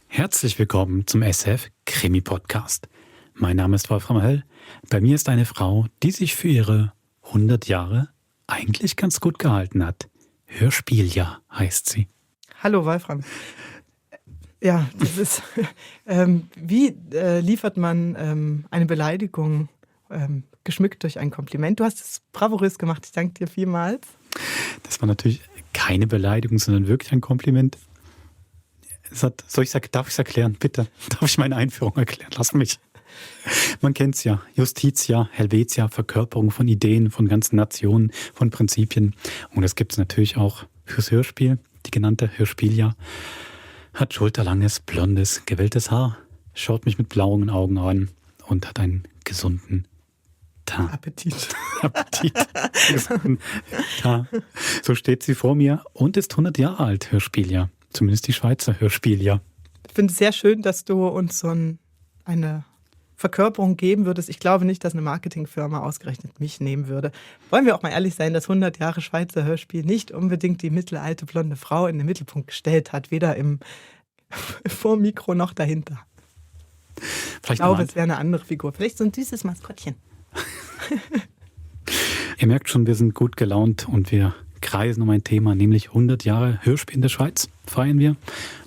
Herzlich willkommen zum SF Krimi Podcast. Mein Name ist Wolfram Höll. Bei mir ist eine Frau, die sich für ihre 100 Jahre eigentlich ganz gut gehalten hat. Hörspieljahr heißt sie. Hallo Wolfram. Ja, das ist, wie liefert man eine Beleidigung geschmückt durch ein Kompliment? Du hast es bravourös gemacht, ich danke dir vielmals. Das war natürlich keine Beleidigung, sondern wirklich ein Kompliment. Darf ich es erklären? Bitte. Darf ich meine Einführung erklären? Lass mich. Man kennt es ja. Justitia, Helvetia, Verkörperung von Ideen, von ganzen Nationen, von Prinzipien. Und das gibt es natürlich auch fürs Hörspiel. Die genannte Hörspieljahr hat schulterlanges, blondes, gewelltes Haar, schaut mich mit blauen Augen an und hat einen gesunden Appetit. So steht sie vor mir und ist 100 Jahre alt, Hörspieljahr. Zumindest die Schweizer Hörspieljahr. Ich finde es sehr schön, dass du uns so eine Verkörperung geben würdest. Ich glaube nicht, dass eine Marketingfirma ausgerechnet mich nehmen würde. Wollen wir auch mal ehrlich sein, dass 100 Jahre Schweizer Hörspiel nicht unbedingt die mittelalte blonde Frau in den Mittelpunkt gestellt hat, weder vor Mikro noch dahinter. Ich glaube, es wäre eine andere Figur. Vielleicht so ein süßes Maskottchen. Ihr merkt schon, wir sind gut gelaunt und wir kreisen um ein Thema, nämlich 100 Jahre Hörspiel in der Schweiz feiern wir.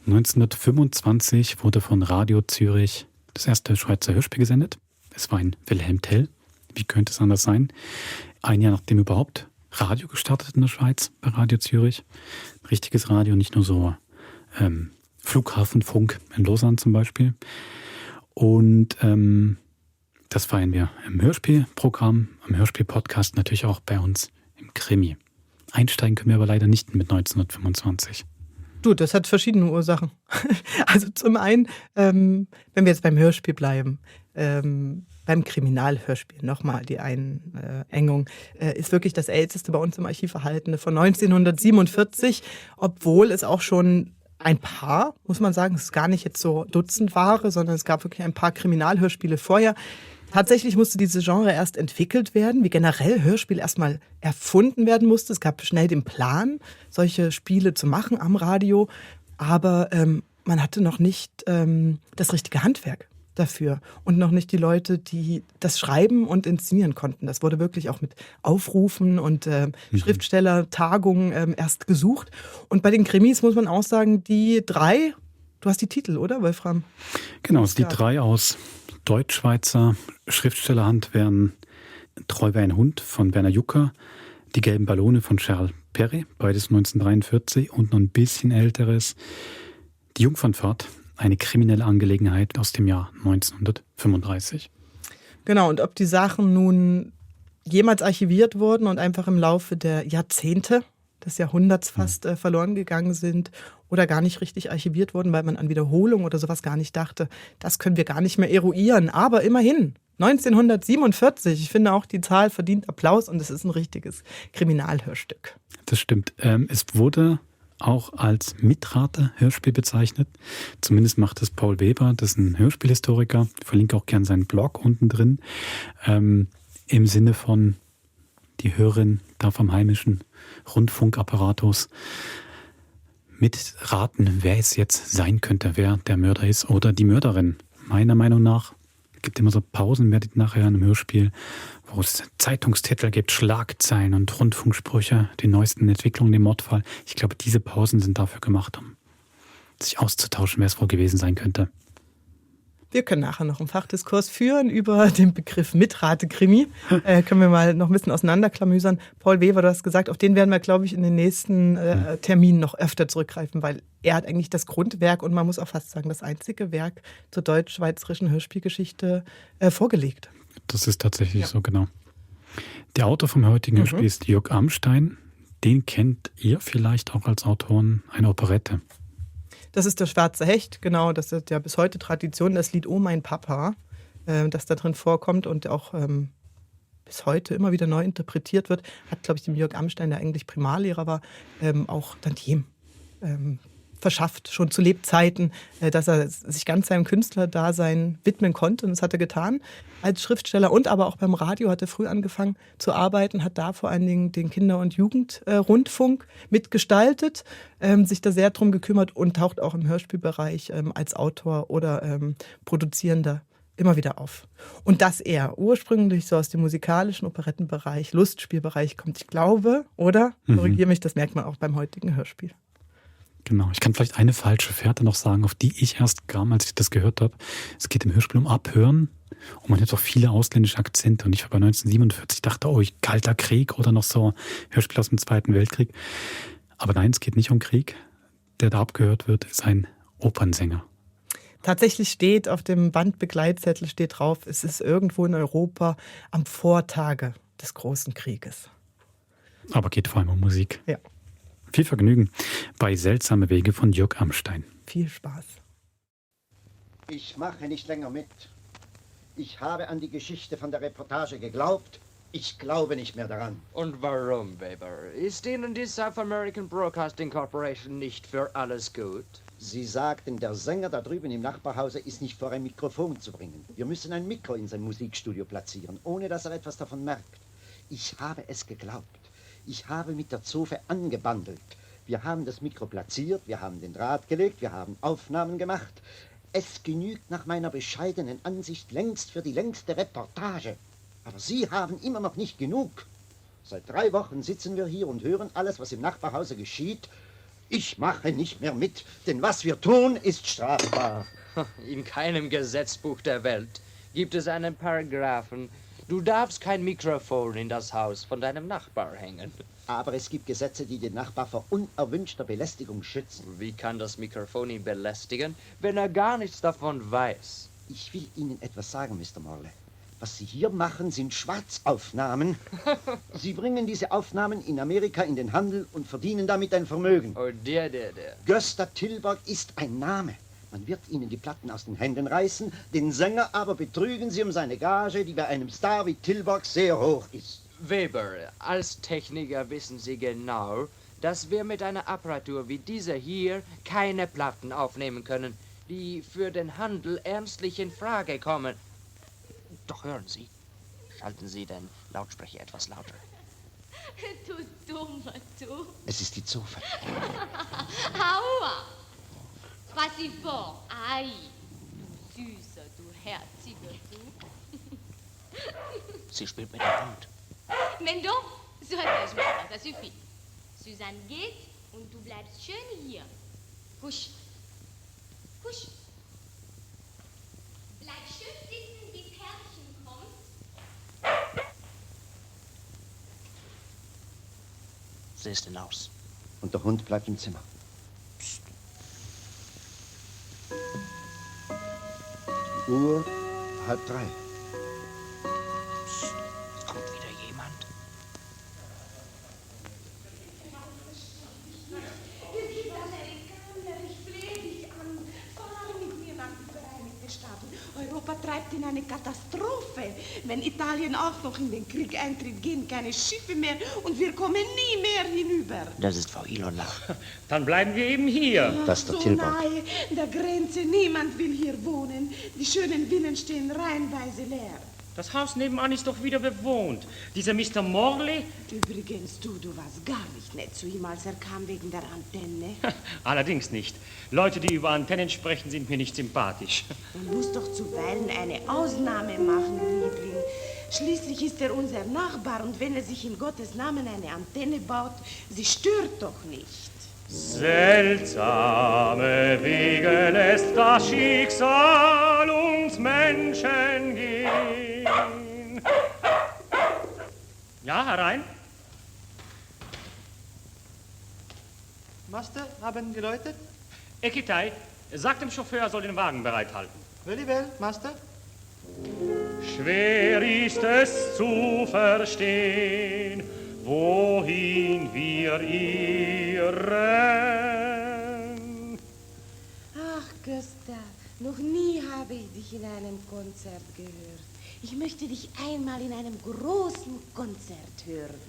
1925 wurde von Radio Zürich das erste Schweizer Hörspiel gesendet. Es war ein Wilhelm Tell. Wie könnte es anders sein? Ein Jahr nachdem überhaupt Radio gestartet in der Schweiz bei Radio Zürich. Richtiges Radio, nicht nur so Flughafenfunk in Lausanne zum Beispiel. Und das feiern wir im Hörspielprogramm, im Hörspielpodcast, natürlich auch bei uns im Krimi. Einsteigen können wir aber leider nicht mit 1925. Du, das hat verschiedene Ursachen. Also zum einen, wenn wir jetzt beim Hörspiel bleiben, beim Kriminalhörspiel, nochmal die Einengung, ist wirklich das älteste bei uns im Archiv erhaltene von 1947, obwohl es auch schon ein paar, muss man sagen, es ist gar nicht jetzt so Dutzendware, sondern es gab wirklich ein paar Kriminalhörspiele vorher. Tatsächlich musste dieses Genre erst entwickelt werden, wie generell Hörspiel erstmal erfunden werden musste. Es gab schnell den Plan, solche Spiele zu machen am Radio, aber man hatte noch nicht das richtige Handwerk dafür und noch nicht die Leute, die das schreiben und inszenieren konnten. Das wurde wirklich auch mit Aufrufen und Schriftstellertagungen erst gesucht. Und bei den Krimis muss man auch sagen, die drei, du hast die Titel, oder Wolfram? Genau, die drei aus Deutsch-Schweizer Schriftstellerhand wären Treu wie ein Hund von Werner Jucker, Die gelben Ballone von Charles Perret, beides 1943 und noch ein bisschen älteres, Die Jungfernfahrt, eine kriminelle Angelegenheit aus dem Jahr 1935. Genau, und ob die Sachen nun jemals archiviert wurden und einfach im Laufe der Jahrzehnte, des Jahrhunderts fast verloren gegangen sind oder gar nicht richtig archiviert wurden, weil man an Wiederholung oder sowas gar nicht dachte, das können wir gar nicht mehr eruieren. Aber immerhin, 1947, ich finde auch, die Zahl verdient Applaus und es ist ein richtiges Kriminalhörstück. Das stimmt. Es wurde auch als Mitrate-Hörspiel bezeichnet. Zumindest macht es Paul Weber, das ist ein Hörspielhistoriker. Ich verlinke auch gerne seinen Blog unten drin. Im Sinne von, die Hörerin darf am heimischen Rundfunkapparatus mitraten, wer es jetzt sein könnte, wer der Mörder ist oder die Mörderin. Meiner Meinung nach gibt immer so Pausen, werdet nachher in einem Hörspiel, wo es Zeitungstitel gibt, Schlagzeilen und Rundfunksprüche, die neuesten Entwicklungen, den Mordfall. Ich glaube, diese Pausen sind dafür gemacht, um sich auszutauschen, wer es wohl gewesen sein könnte. Wir können nachher noch einen Fachdiskurs führen über den Begriff Mitrate-Krimi. Können wir mal noch ein bisschen auseinanderklamüsern. Paul Weber, du hast gesagt, auf den werden wir, glaube ich, in den nächsten Terminen noch öfter zurückgreifen, weil er hat eigentlich das Grundwerk und man muss auch fast sagen, das einzige Werk zur deutsch-schweizerischen Hörspielgeschichte vorgelegt. Das ist tatsächlich so, genau. Der Autor vom heutigen Hörspiel ist Jörg Amstein. Den kennt ihr vielleicht auch als Autoren einer Operette. Das ist der Schwarze Hecht, genau, das ist ja bis heute Tradition, das Lied Oh mein Papa, das da drin vorkommt und auch bis heute immer wieder neu interpretiert wird, hat, glaube ich, dem Jörg Amstein, der eigentlich Primarlehrer war, auch Tantiem verschafft, schon zu Lebzeiten, dass er sich ganz seinem Künstlerdasein widmen konnte. Und das hat er getan als Schriftsteller und aber auch beim Radio hat er früh angefangen zu arbeiten, hat da vor allen Dingen den Kinder- und Jugendrundfunk mitgestaltet, sich da sehr drum gekümmert und taucht auch im Hörspielbereich als Autor oder Produzierender immer wieder auf. Und dass er ursprünglich so aus dem musikalischen Operettenbereich, Lustspielbereich kommt, ich glaube, oder? Korrigiere mich, das merkt man auch beim heutigen Hörspiel. Genau, ich kann vielleicht eine falsche Fährte noch sagen, auf die ich erst kam, als ich das gehört habe. Es geht im Hörspiel um Abhören und man hat auch viele ausländische Akzente. Und ich war bei 1947, dachte, oh, Kalter Krieg oder noch so Hörspiel aus dem Zweiten Weltkrieg. Aber nein, es geht nicht um Krieg. Der da abgehört wird, ist ein Opernsänger. Tatsächlich steht auf dem Bandbegleitzettel steht drauf, es ist irgendwo in Europa am Vortage des großen Krieges. Aber geht vor allem um Musik. Ja. Viel Vergnügen bei Seltsame Wege von Jörg Amstein. Viel Spaß. Ich mache nicht länger mit. Ich habe an die Geschichte von der Reportage geglaubt. Ich glaube nicht mehr daran. Und warum, Weber? Ist Ihnen die South American Broadcasting Corporation nicht für alles gut? Sie sagten, der Sänger da drüben im Nachbarhause ist nicht vor ein Mikrofon zu bringen. Wir müssen ein Mikro in sein Musikstudio platzieren, ohne dass er etwas davon merkt. Ich habe es geglaubt. Ich habe mit der Zofe angebandelt. Wir haben das Mikro platziert, wir haben den Draht gelegt, wir haben Aufnahmen gemacht. Es genügt nach meiner bescheidenen Ansicht längst für die längste Reportage. Aber Sie haben immer noch nicht genug. Seit 3 Wochen sitzen wir hier und hören alles, was im Nachbarhause geschieht. Ich mache nicht mehr mit, denn was wir tun, ist strafbar. In keinem Gesetzbuch der Welt gibt es einen Paragraphen. Du darfst kein Mikrofon in das Haus von deinem Nachbar hängen. Aber es gibt Gesetze, die den Nachbar vor unerwünschter Belästigung schützen. Wie kann das Mikrofon ihn belästigen, wenn er gar nichts davon weiß? Ich will Ihnen etwas sagen, Mr. Morley. Was Sie hier machen, sind Schwarzaufnahmen. Sie bringen diese Aufnahmen in Amerika in den Handel und verdienen damit ein Vermögen. Oh, der. Gösta Tilburg ist ein Name. Man wird Ihnen die Platten aus den Händen reißen, den Sänger aber betrügen Sie um seine Gage, die bei einem Star wie Tilburg sehr hoch ist. Weber, als Techniker wissen Sie genau, dass wir mit einer Apparatur wie dieser hier keine Platten aufnehmen können, die für den Handel ernstlich in Frage kommen. Doch hören Sie, schalten Sie den Lautsprecher etwas lauter. Du Dummer, du. Es ist die Zofe. Aua! Was sie vor? Ei, du Süßer, du Herziger, du. Sie spielt mit der Hand. Mais donc, so repêche maintenant, ça suffit. Suzanne geht und du bleibst schön hier. Husch. Husch. Bleib schön sitzen, bis Herrchen kommt. Sie ist hinaus. Und der Hund bleibt im Zimmer. Psst. Die Uhr 2:30. Psst. Es kommt wieder jemand. Europa treibt in eine Katastrophe. Wenn Italien auch noch in den Krieg eintritt, gehen keine Schiffe mehr und wir kommen nie mehr hinüber. Das ist Frau Ilona. Dann bleiben wir eben hier. Das ist der So Tilburg. nahe der Grenze, niemand will hier wohnen. Die schönen Villen stehen reihenweise leer. Das Haus nebenan ist doch wieder bewohnt. Dieser Mr. Morley? Übrigens, du warst gar nicht nett zu ihm, als er kam wegen der Antenne. Allerdings nicht. Leute, die über Antennen sprechen, sind mir nicht sympathisch. Man muss doch zuweilen eine Ausnahme machen, Liebling. Schließlich ist er unser Nachbar und wenn er sich in Gottes Namen eine Antenne baut, sie stört doch nicht. Seltsame Wege lässt das Schicksal uns Menschen gehen. Ja, herein. Master, haben geläutet? Ekitai, sag dem Chauffeur, er soll den Wagen bereithalten. Very well, Master. Schwer ist es zu verstehen, wohin wir irren. Ach, Gustav, noch nie habe ich dich in einem Konzert gehört. Ich möchte dich einmal in einem großen Konzert hören.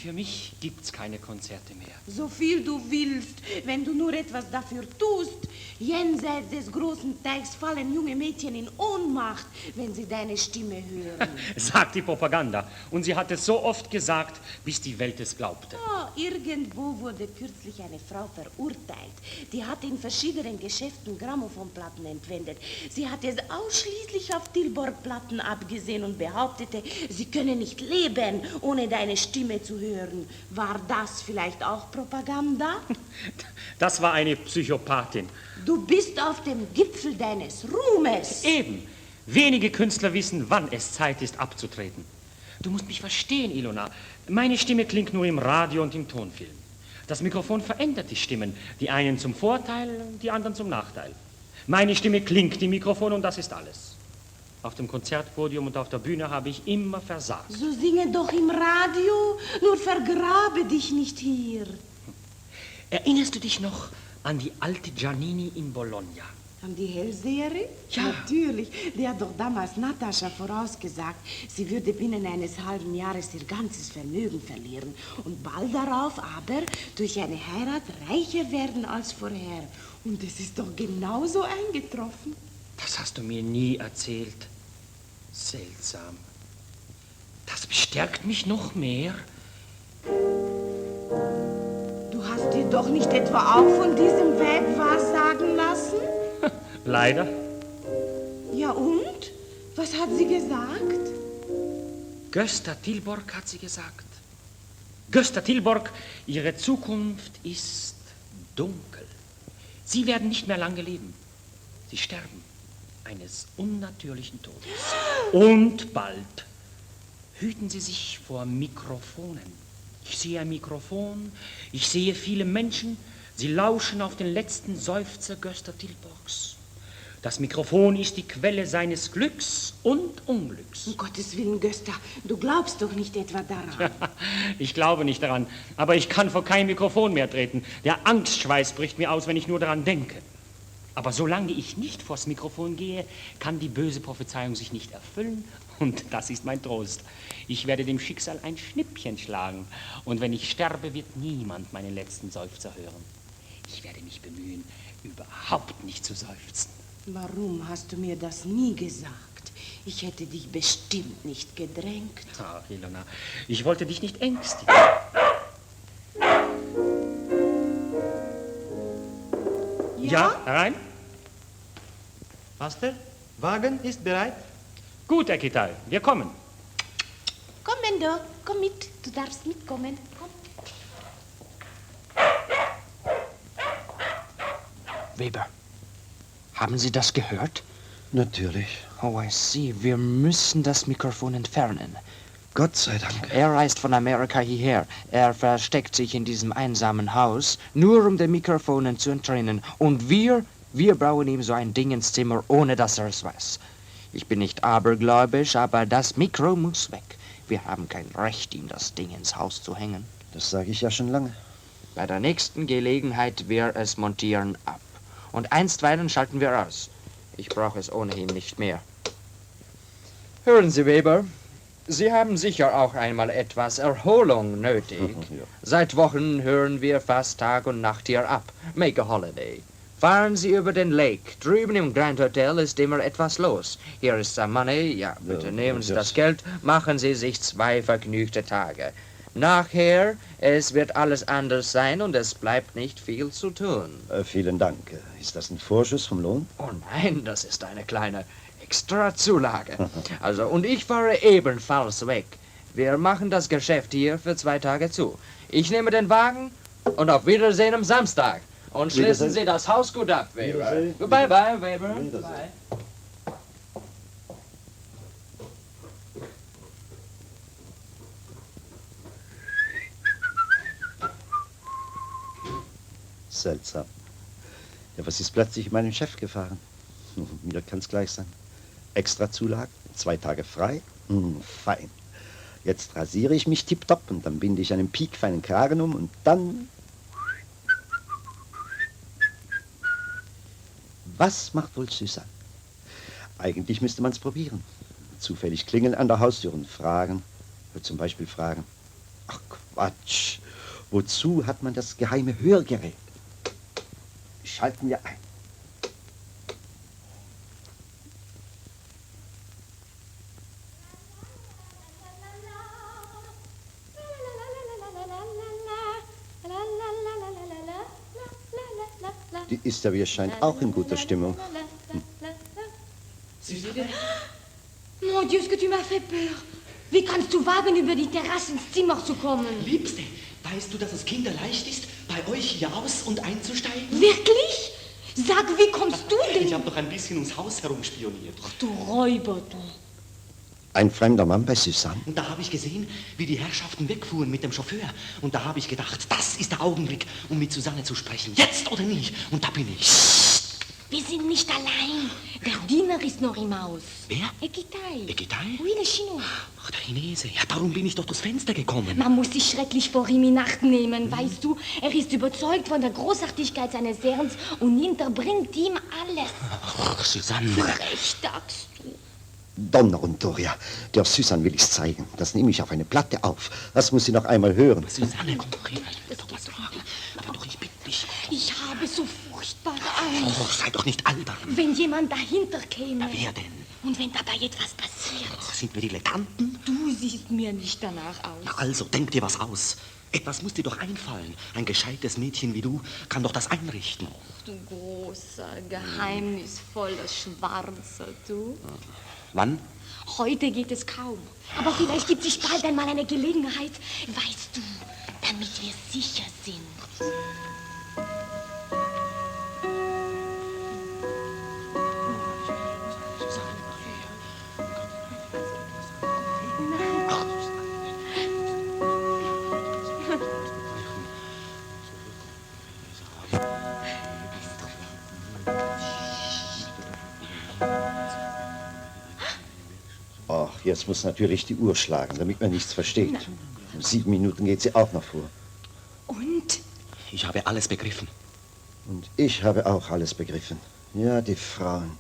Für mich gibt's keine Konzerte mehr. So viel du willst, wenn du nur etwas dafür tust. Jenseits des großen Teigs fallen junge Mädchen in Ohnmacht, wenn sie deine Stimme hören. Sagt die Propaganda. Und sie hat es so oft gesagt, bis die Welt es glaubte. Oh, irgendwo wurde kürzlich eine Frau verurteilt. Die hat in verschiedenen Geschäften Grammophonplatten entwendet. Sie hat es ausschließlich auf Tilburg-Platten abgesehen und behauptete, sie könne nicht leben, ohne deine Stimme zu hören. War das vielleicht auch Propaganda? Das war eine Psychopathin. Du bist auf dem Gipfel deines Ruhmes. Eben. Wenige Künstler wissen, wann es Zeit ist, abzutreten. Du musst mich verstehen, Ilona. Meine Stimme klingt nur im Radio und im Tonfilm. Das Mikrofon verändert die Stimmen. Die einen zum Vorteil, die anderen zum Nachteil. Meine Stimme klingt im Mikrofon und das ist alles. Auf dem Konzertpodium und auf der Bühne habe ich immer versagt. So singe doch im Radio, nur vergrabe dich nicht hier. Erinnerst du dich noch an die alte Giannini in Bologna? An die Hellseherin? Ja. Natürlich. Der hat doch damals Natascha vorausgesagt, sie würde binnen eines halben Jahres ihr ganzes Vermögen verlieren und bald darauf aber durch eine Heirat reicher werden als vorher. Und es ist doch genauso eingetroffen. Das hast du mir nie erzählt. Seltsam. Das bestärkt mich noch mehr. Du hast dir doch nicht etwa auch von diesem Weib wahrsagen lassen? Leider. Ja und? Was hat sie gesagt? Gösta Tilborg hat sie gesagt. Gösta Tilborg, ihre Zukunft ist dunkel. Sie werden nicht mehr lange leben. Sie sterben eines unnatürlichen Todes. Und bald. Hüten Sie sich vor Mikrofonen. Ich sehe ein Mikrofon, ich sehe viele Menschen, sie lauschen auf den letzten Seufzer Gösta Tilborgs. Das Mikrofon ist die Quelle seines Glücks und Unglücks. Um Gottes Willen, Gösta, du glaubst doch nicht etwa daran. Ich glaube nicht daran, aber ich kann vor kein Mikrofon mehr treten. Der Angstschweiß bricht mir aus, wenn ich nur daran denke. Aber solange ich nicht vors Mikrofon gehe, kann die böse Prophezeiung sich nicht erfüllen. Und das ist mein Trost. Ich werde dem Schicksal ein Schnippchen schlagen. Und wenn ich sterbe, wird niemand meinen letzten Seufzer hören. Ich werde mich bemühen, überhaupt nicht zu seufzen. Warum hast du mir das nie gesagt? Ich hätte dich bestimmt nicht gedrängt. Ach, Ilona, ich wollte dich nicht ängstigen. Ja, herein? Master, Wagen ist bereit. Gut, Herr Kittal, wir kommen. Komm, Mendo, komm mit. Du darfst mitkommen. Komm. Weber, haben Sie das gehört? Natürlich. Oh, I see. Wir müssen das Mikrofon entfernen. Gott sei Dank. Er reist von Amerika hierher. Er versteckt sich in diesem einsamen Haus, nur um den Mikrofonen zu entrinnen. Und wir bauen ihm so ein Ding ins Zimmer, ohne dass er es weiß. Ich bin nicht abergläubisch, aber das Mikro muss weg. Wir haben kein Recht, ihm das Ding ins Haus zu hängen. Das sage ich ja schon lange. Bei der nächsten Gelegenheit wir es montieren ab. Und einstweilen schalten wir aus. Ich brauche es ohnehin nicht mehr. Hören Sie, Weber, Sie haben sicher auch einmal etwas Erholung nötig. Ja. Seit Wochen hören wir fast Tag und Nacht hier ab. Make a holiday. Fahren Sie über den Lake. Drüben im Grand Hotel ist immer etwas los. Hier ist some money. Ja, bitte nehmen Sie das Geld. Machen Sie sich 2 vergnügte Tage. Nachher, es wird alles anders sein und es bleibt nicht viel zu tun. Vielen Dank. Ist das ein Vorschuss vom Lohn? Oh nein, das ist eine kleine Extrazulage. Also, und ich fahre ebenfalls weg. Wir machen das Geschäft hier für 2 Tage zu. Ich nehme den Wagen und auf Wiedersehen am Samstag. Und schließen Sie das Haus gut ab, Weber. Wiedersehen. Bye, bye, Weber. Wiedersehen. Bye. Seltsam. Ja, was ist plötzlich meinem Chef gefahren? Mir kann's gleich sein. Extra Zulage, 2 Tage frei. Fein. Jetzt rasiere ich mich tipptopp und dann binde ich einen piekfeinen Kragen um und dann... Was macht wohl Susanne? Eigentlich müsste man's probieren. Zufällig klingeln an der Haustür und fragen. Zum Beispiel fragen. Ach Gott, Quatsch. Wozu hat man das geheime Hörgerät? Schalten wir ein. Die ist ja, wie es scheint, auch in guter Stimmung. Mon Dieu, ce que tu m'as fait peur. Wie kannst du wagen, über die Terrasse ins Zimmer zu kommen? Liebste, weißt du, dass es kinderleicht ist, bei euch hier aus- und einzusteigen? Wirklich? Sag, wie kommst du denn? Ich habe doch ein bisschen ums Haus herumspioniert. Ach, du Räuber, du. Ein fremder Mann bei Susanne? Und da habe ich gesehen, wie die Herrschaften wegfuhren mit dem Chauffeur. Und da habe ich gedacht, das ist der Augenblick, um mit Susanne zu sprechen. Jetzt oder nie. Und da bin ich. Wir sind nicht allein. Der Diener ist noch im Haus. Wer? Ekitai. Ekitai? Oui, le Chinois. Ach, der Chinese. Ja, darum bin ich doch durchs Fenster gekommen. Man muss sich schrecklich vor ihm in Acht nehmen, weißt du? Er ist überzeugt von der Großartigkeit seines Herrns und hinterbringt ihm alles. Ach, Susanne. Recht sagst du. Donner und Doria, der Susanne will ich's zeigen. Das nehme ich auf eine Platte auf. Das muss sie noch einmal hören. Susanne, komm doch hin. Ich will doch was fragen. Aber doch, ich bitte dich. Ich habe so furchtbare Angst. Oh, sei doch nicht albern. Wenn jemand dahinter käme. Wer denn? Und wenn dabei etwas passiert. Ach, sind wir Dilettanten? Du siehst mir nicht danach aus. Na also, denk dir was aus. Etwas muss dir doch einfallen. Ein gescheites Mädchen wie du kann doch das einrichten. Du großer, geheimnisvoller Schwarzer, du. Wann? Heute geht es kaum. Aber vielleicht gibt sich bald einmal eine Gelegenheit, weißt du, damit wir sicher sind. Ach, jetzt muss natürlich die Uhr schlagen, damit man nichts versteht. Um 7 Minuten geht sie auch noch vor. Und? Ich habe alles begriffen. Und ich habe auch alles begriffen. Ja, die Frauen.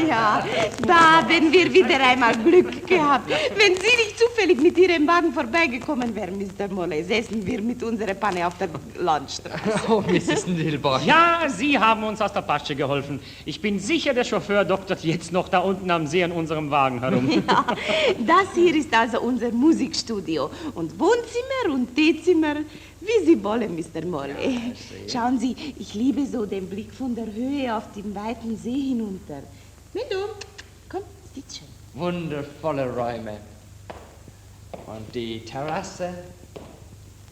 Ja, da haben wir wieder einmal Glück gehabt. Wenn Sie nicht zufällig mit Ihrem Wagen vorbeigekommen wären, Mr. Molle, säßen wir mit unserer Panne auf der Landstraße. Oh, Mrs. Dilborg. Ja, Sie haben uns aus der Patsche geholfen. Ich bin sicher, der Chauffeur doktert jetzt noch da unten am See an unserem Wagen herum. Ja, das hier ist also unser Musikstudio. Und Wohnzimmer und Teezimmer, wie Sie wollen, Mr. Molle. Schauen Sie, ich liebe so den Blick von der Höhe auf den weiten See hinunter. Milo, komm, sitz schon. Wundervolle Räume. Und die Terrasse?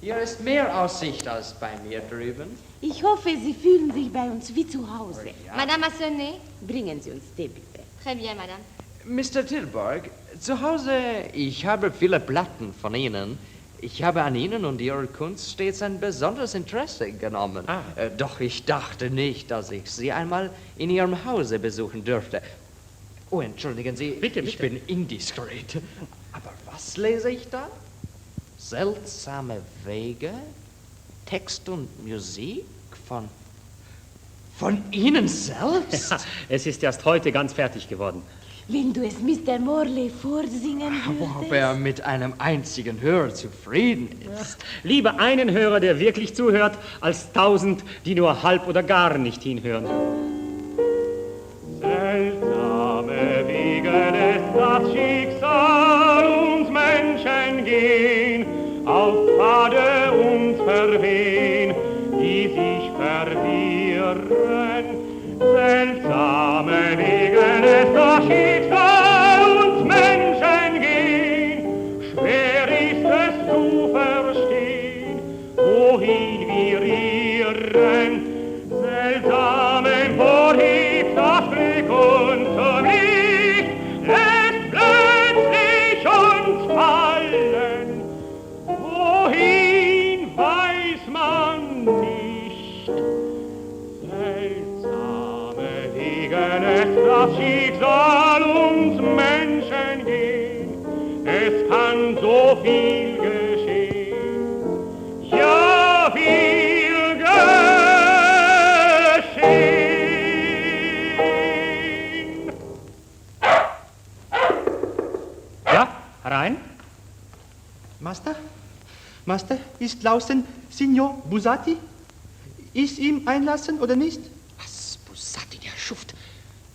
Hier ist mehr Aussicht als bei mir drüben. Ich hoffe, Sie fühlen sich bei uns wie zu Hause. Madame a sonné? Bringen Sie uns Tee, bitte. Très bien, Madame. Mr. Tilburg, zu Hause, ich habe viele Platten von Ihnen. Ich habe an Ihnen und Ihrer Kunst stets ein besonderes Interesse genommen. Doch ich dachte nicht, dass ich Sie einmal in Ihrem Hause besuchen dürfte. Oh, entschuldigen Sie, Bitte, ich bitte. bin indiskret. Aber was lese ich da? Seltsame Wege? Text und Musik von Ihnen selbst? Ja, es ist erst heute ganz fertig geworden. Wenn du es Mr. Morley vorsingen Ob würdest. er mit einem einzigen Hörer zufrieden ist. Lieber einen Hörer, der wirklich zuhört, als 1000, die nur halb oder gar nicht hinhören. Seltsame Wege lässt das Schicksal uns Menschen gehen, auf Pfade uns verwehen, die sich verirren. Seltsame Wege lässt das Schicksal uns Menschen gehen, schwer ist es zu verstehen, wohin wir irren. Seltsam emporhebt das Glück unterm Licht, lässt plötzlich uns fallen, wohin weiß man nicht. Seltsame Wege lässt das Schicksal uns Menschen gehen, es kann so viel geschehen. Ja, herein. Master? Master, ist draußen Signor Buzzati? Ist ihm einlassen oder nicht? Was, Buzzati, der Schuft?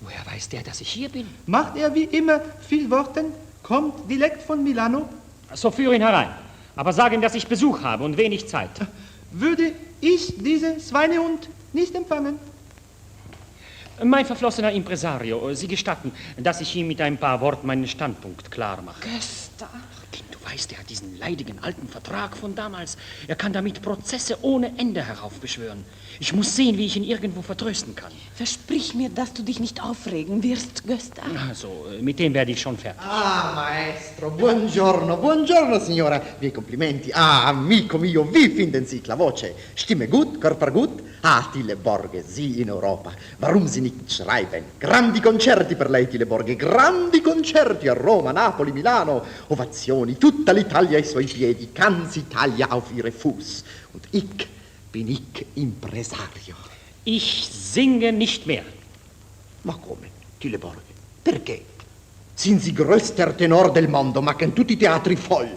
Woher weiß der, dass ich hier bin? Macht er wie immer viel Worten? Kommt direkt von Milano? So führe ihn herein. Aber sag ihm, dass ich Besuch habe und wenig Zeit. Würde ich diese Schweinehund nicht empfangen? Mein verflossener Impresario, Sie gestatten, dass ich ihm mit ein paar Worten meinen Standpunkt klar mache. Gösta. Kind, du weißt, er hat diesen leidigen alten Vertrag von damals. Er kann damit Prozesse ohne Ende heraufbeschwören. Ich muss sehen, wie ich ihn irgendwo vertrösten kann. Versprich mir, dass du dich nicht aufregen wirst, Gösta. Also, mit dem werde ich schon fertig. Ah, maestro, buongiorno, buongiorno, signora. Miei complimenti. Ah, amico mio, wie finden Sie la voce? Stimme gut, Körper gut? Ah, Tille Borghe, Sie in Europa. Warum Sie nicht schreiben? Grandi concerti per lei, Tille Borghe, grandi concerti a Roma, Napoli, Milano. Ovazioni, tutta l'Italia ai suoi piedi, ganz Italia auf ihre Fuß. Und ich bin ich Impresario. Ich singe nicht mehr. Ma come, Tille Borghe? Perché? Sind Sie größter Tenor del mondo, ma che tutti i teatri voll.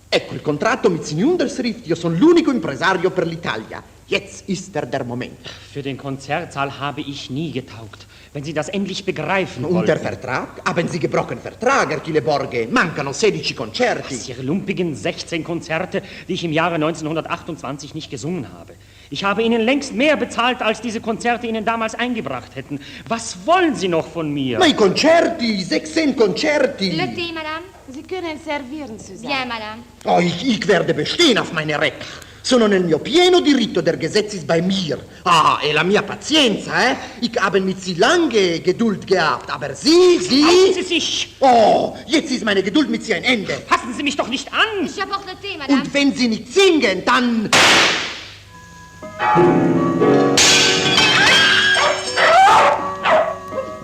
Ecco il contratto mit Signy Unterschrift, io sono l'unico impresario per l'Italia. Jetzt ist der Moment. Für den Konzertsaal habe ich nie getaugt. Wenn Sie das endlich begreifen Und der wollten. Vertrag? Haben Sie gebrochen Vertrag, Herr Tille Borghe? Mancano 16 Concerti. Was, Ihre lumpigen 16 Konzerte, die ich im Jahre 1928 nicht gesungen habe. Ich habe Ihnen längst mehr bezahlt, als diese Konzerte Ihnen damals eingebracht hätten. Was wollen Sie noch von mir? Ma i concerti, 16 Concerti. Le thé, madame? Sie können servieren, Susanne. Bien, madame. Oh, ich werde bestehen auf meine Rechte. Sono nel mio pieno diritto, der Gesetz ist bei mir. Ah, e la mia pazienza, eh? Ich habe mit Sie lange Geduld gehabt, aber Sie... Halten Sie sich! Oh, jetzt ist meine Geduld mit Sie ein Ende. Fassen Sie mich doch nicht an! Je apporte le thé, madame. Und wenn Sie nicht singen, dann...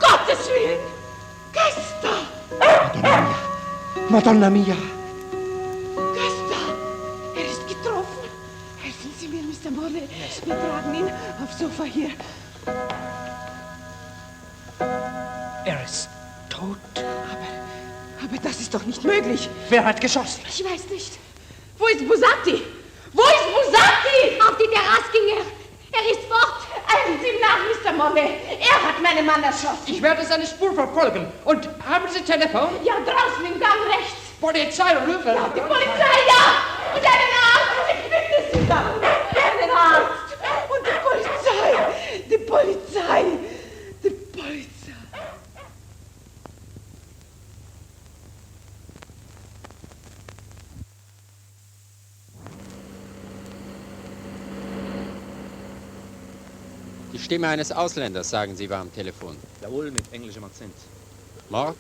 Gottes Willen! Gösta! Madonna mia. Gösta! Er ist getroffen. Helfen Sie mir, Mr. Morley. Wir tragen ihn aufs Sofa hier. Er ist tot. Aber das ist doch nicht möglich. Wer hat geschossen? Ich weiß nicht. Wo ist Buzzati? Wo ist Buzzati? Auf die Terrasse ging er. Er ist fort. Eilen Sie ihm nach, Mr. Morley. Er hat meinen Mann erschossen. Ich werde seine Spur verfolgen. Und haben Sie Telefon? Ja, draußen im Gang rechts. Polizei rufen. Ja, die Polizei, ja! Und einen Arzt! Ich bitte Sie darum! Einen Arzt! Und die Polizei! Die Polizei! Die Polizei! Die Stimme eines Ausländers, sagen Sie, war am Telefon. Jawohl, mit englischem Akzent. Mord?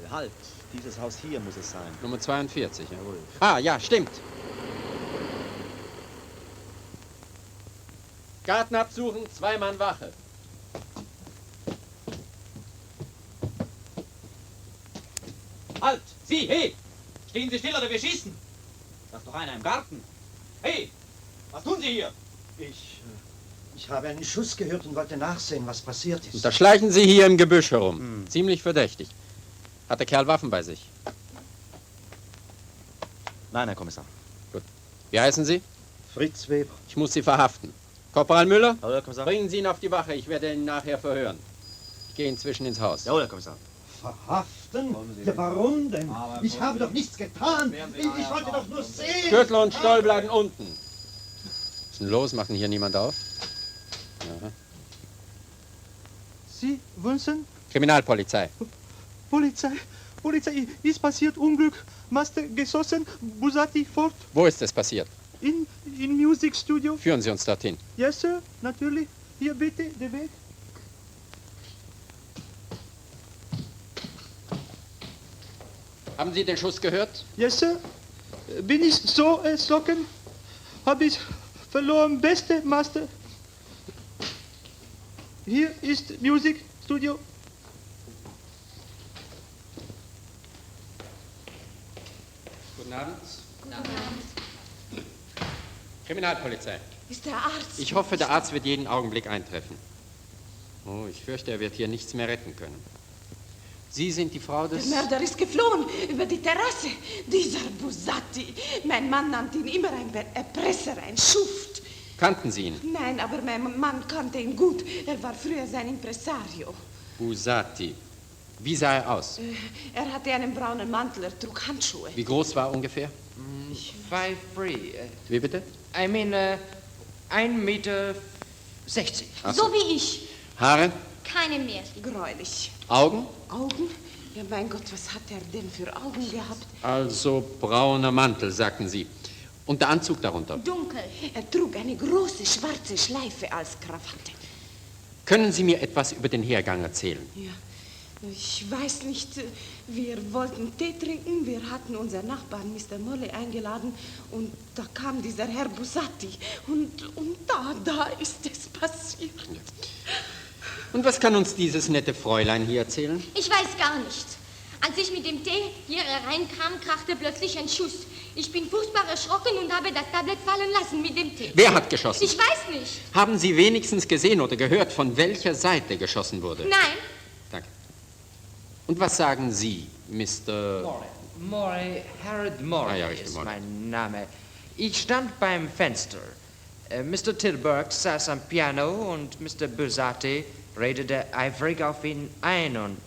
Halt, dieses Haus hier muss es sein. Nummer 42. Jawohl. Ah, ja, stimmt. Garten absuchen, 2 Mann Wache. Halt! Sie, hey! Stehen Sie still oder wir schießen! Da ist doch einer im Garten. Hey! Was tun Sie hier? Ich habe einen Schuss gehört und wollte nachsehen, was passiert ist. Und da schleichen Sie hier im Gebüsch herum. Ziemlich verdächtig. Hat der Kerl Waffen bei sich? Nein, Herr Kommissar. Gut. Wie heißen Sie? Fritz Weber. Ich muss Sie verhaften. Korporal Müller, Jawohl, Herr Kommissar. bringen Sie ihn auf die Wache. Ich werde ihn nachher verhören. Ich gehe inzwischen ins Haus. Jawohl, Herr Kommissar. Verhaften? Ja, warum denn? Ich habe doch nichts getan. Ich wollte doch nur sehen. Gürtel und Stoll bleiben unten. Was ist denn los? Macht denn hier niemand auf? Ja. Sie wünschen? Kriminalpolizei. Polizei? Polizei, ist passiert Unglück. Master geschossen, Buzzati fort. Wo ist es passiert? In Music Studio. Führen Sie uns dorthin. Yes, sir, natürlich. Hier bitte, der Weg. Haben Sie den Schuss gehört? Yes, sir. Bin ich so erschrocken? Hab ich verloren, beste Master. Hier ist Music Studio. Guten Abend. Kriminalpolizei. Ist der Arzt? Ich hoffe, der Arzt wird jeden Augenblick eintreffen. Oh, ich fürchte, er wird hier nichts mehr retten können. Sie sind die Frau des... Der Mörder ist geflohen über die Terrasse. Dieser Buzzati. Mein Mann nannte ihn immer ein Erpresser, ein Schuft. Kannten Sie ihn? Nein, aber mein Mann kannte ihn gut. Er war früher sein Impresario. Buzzati. Wie sah er aus? Er hatte einen braunen Mantel, er trug Handschuhe. Wie groß war er ungefähr? 5'3". Wie bitte? I mean, 1,60 Meter. Ach So wie ich. Haare? Keine mehr. Gräulich. Augen? Augen? Ja, mein Gott, was hat er denn für Augen gehabt? Also brauner Mantel, sagten Sie. Und der Anzug darunter? Dunkel. Er trug eine große schwarze Schleife als Krawatte. Können Sie mir etwas über den Hergang erzählen? Ja, ich weiß nicht, wir wollten Tee trinken, wir hatten unseren Nachbarn Mr. Molly eingeladen und da kam dieser Herr Buzzati und da ist es passiert. Ja. Und was kann uns dieses nette Fräulein hier erzählen? Ich weiß gar nicht. Als ich mit dem Tee hier hereinkam, krachte plötzlich ein Schuss. Ich bin furchtbar erschrocken und habe das Tablett fallen lassen mit dem Tee. Wer hat geschossen? Ich weiß nicht. Haben Sie wenigstens gesehen oder gehört, von welcher Seite geschossen wurde? Nein. Danke. Und was sagen Sie, Mr... Harold Morey ja, richtig, ist Morey. mein Name. Ich stand beim Fenster. Mr. Tilburg saß am Piano und Mr. Buzzati redete eifrig auf ihn ein und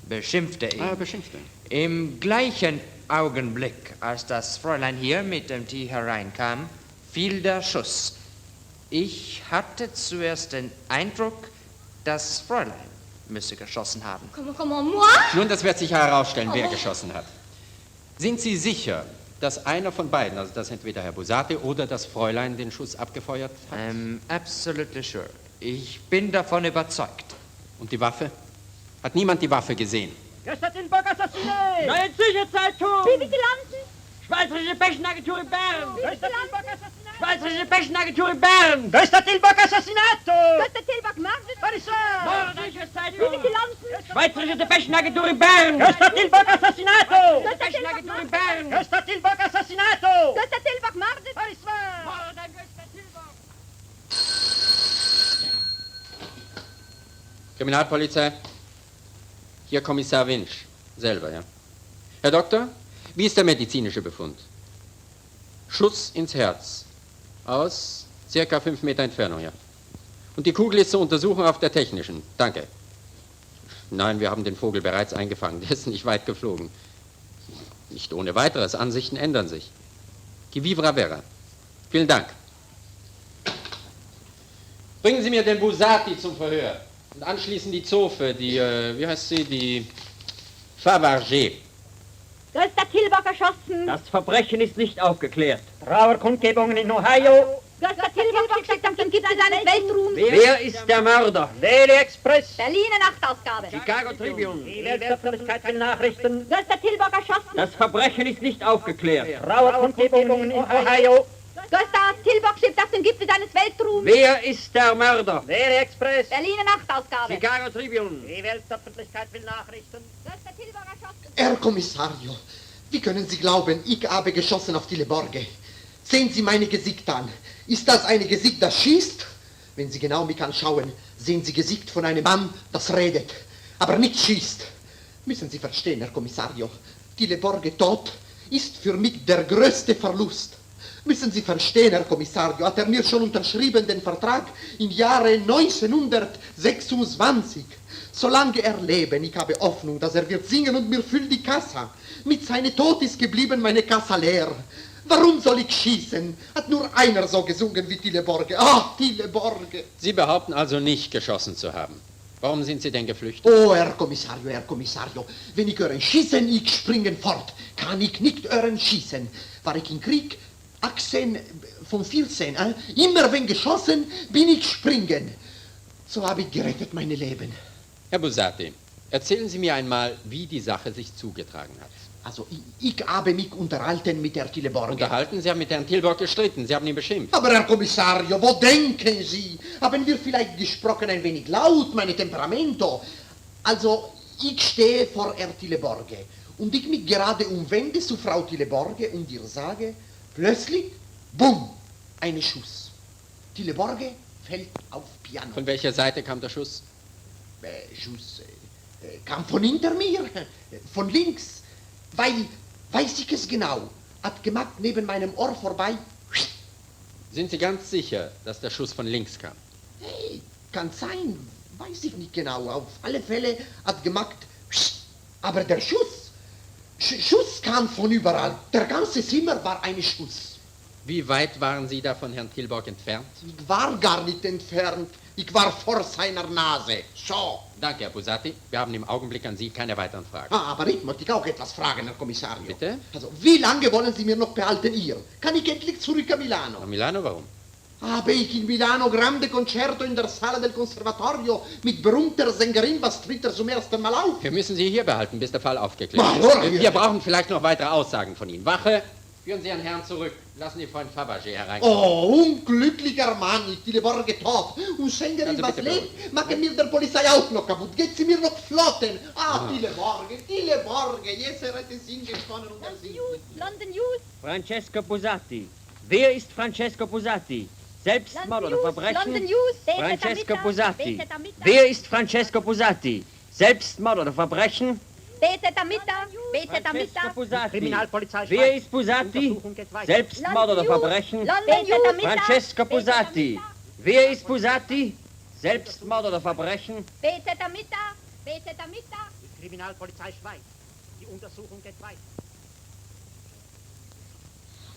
beschimpfte ihn. Beschimpfte. Im gleichen Augenblick, als das Fräulein hier mit dem Tee hereinkam, fiel der Schuss. Ich hatte zuerst den Eindruck, das Fräulein müsse geschossen haben. Comment, moi? Nun, das wird sich herausstellen, wer geschossen hat. Sind Sie sicher, dass einer von beiden, also dass entweder Herr Buzzati oder das Fräulein, den Schuss abgefeuert hat? Absolutely sure. Ich bin davon überzeugt. Und die Waffe? Hat niemand die Waffe gesehen? Gösta Tilburg assassiné! Neue Zürcher Zeitung! Vigilanten! Schweizerische Pechnagentur in Bern! Gösta Tilburg Schweizerische Pechnagentur in Bern! Gösta Tilburg assassinato! Gösta Tilburg Market! Mörderische Zeitung! Vigilanten! Schweizerische Pechnagentur in Bern! Gösta Tilburg assassinato! Gösta Pechnagentur in Bern! Gösta Tilburg assassinato! Gösta Tilburg Market! Kriminalpolizei? Hier Kommissar Winsch. Selber, ja. Herr Doktor, wie ist der medizinische Befund? Schuss ins Herz. Aus circa 5 Meter Entfernung, ja. Und die Kugel ist zur Untersuchung auf der technischen. Danke. Nein, wir haben den Vogel bereits eingefangen. Der ist nicht weit geflogen. Nicht ohne weiteres. Ansichten ändern sich. Qui vivra verra. Vielen Dank. Bringen Sie mir den Buzzati zum Verhör. Und anschließend die Zofe, die, wie heißt sie, die Favarger. Gösta Tilburg erschossen! Das Verbrechen ist nicht aufgeklärt. Trauerkundgebungen in Ohio. Gösta Tilburg steckt auf dem Gipfel seines Weltruhms! Wer ist der Mörder? Daily Express. Berliner Nachtausgabe! Chicago Tribune. Die Weltöffentlichkeit will Nachrichten. Gösta Tilburg erschossen! Das Verbrechen ist nicht aufgeklärt. Trauerkundgebungen in Ohio. Gösta Tilburg schiebt auf dem Gipfel seines Weltruhms! Wer ist der Mörder? Daily Express. Berliner Nachtausgabe! Chicago Tribune. Die Weltöffentlichkeit will Nachrichten. Gösta Tilburg erschossen! Herr Kommissario, wie können Sie glauben, ich habe geschossen auf die Leborge? Sehen Sie meine Gesicht an. Ist das ein Gesicht, das schießt? Wenn Sie genau mich anschauen, sehen Sie Gesicht von einem Mann, das redet, aber nicht schießt. Müssen Sie verstehen, Herr Kommissario, die Leborge tot ist für mich der größte Verlust. Müssen Sie verstehen, Herr Kommissario, hat er mir schon unterschrieben den Vertrag im Jahre 1926. Solange er leben, ich habe Hoffnung, dass er wird singen und mir füllt die Kassa. Mit seinem Tod ist geblieben meine Kassa leer. Warum soll ich schießen? Hat nur einer so gesungen wie Tille Borge. Ah, Tille Borge. Sie behaupten also nicht geschossen zu haben. Warum sind Sie denn geflüchtet? Oh, Herr Kommissario, wenn ich hören schießen, ich springen fort. Kann ich nicht hören schießen. War ich im Krieg, 18 von 14, immer wenn geschossen, bin ich springen. So habe ich gerettet mein Leben. Herr Buzzati, erzählen Sie mir einmal, wie die Sache sich zugetragen hat. Also, ich habe mich unterhalten mit Herrn Tilburg. Unterhalten? Sie haben mit Herrn Tilburg gestritten, Sie haben ihn beschimpft. Aber Herr Kommissario, wo denken Sie? Haben wir vielleicht gesprochen ein wenig laut, mein Temperamento? Also, ich stehe vor Herrn Tilburg und ich mich gerade umwende zu Frau Tilburg und ihr sage, plötzlich, bumm, ein Schuss. Tilburg fällt auf Piano. Von welcher Seite kam der Schuss? Schuss Kam von hinter mir, von links, weil, weiß ich es genau, hat gemacht neben meinem Ohr vorbei. Sind Sie ganz sicher, dass der Schuss von links kam? Hey, kann sein, weiß ich nicht genau. Auf alle Fälle hat gemacht, aber der Schuss kam von überall. Der ganze Zimmer war ein Schuss. Wie weit waren Sie da von Herrn Tilborg entfernt? Ich war gar nicht entfernt. Ich war vor seiner Nase. So. Danke, Herr Bussati. Wir haben im Augenblick an Sie keine weiteren Fragen. Aber ich möchte auch etwas fragen, Herr Kommissario. Bitte? Also, wie lange wollen Sie mir noch behalten hier? Kann ich endlich zurück a Milano? A Milano, warum? Habe ich in Milano grande Concerto in der Sala del Conservatorio mit berühmter Sängerin, was tritt er zum ersten Mal auf? Wir müssen Sie hier behalten, bis der Fall aufgeklärt ist. Wir brauchen vielleicht noch weitere Aussagen von Ihnen. Wache, führen Sie Ihren Herrn zurück. Lassen Sie Freund Fabergé hereinkommen. Oh, unglücklicher Mann, ist die Borge tot. Und Sängerin, was lebt, machen mir der Polizei auch noch kaputt. Geht sie mir noch flotten. Die Borge, jetzt hätte sie gesponnen und London News. Francesco Bussati. Wer ist Francesco Bussati? Selbstmord oder Verbrechen? London News. Francesco Bussati. Wer ist Francesco Bussati? Selbstmord oder Verbrechen? Francesco Bussati. Kriminalpolizei. Wer ist Bussati? Selbstmord oder Verbrechen? Francesco Bussati. Wer ist Bussati? Selbstmord oder Verbrechen? Die Kriminalpolizei Schweiz. Die Untersuchung geht weiter.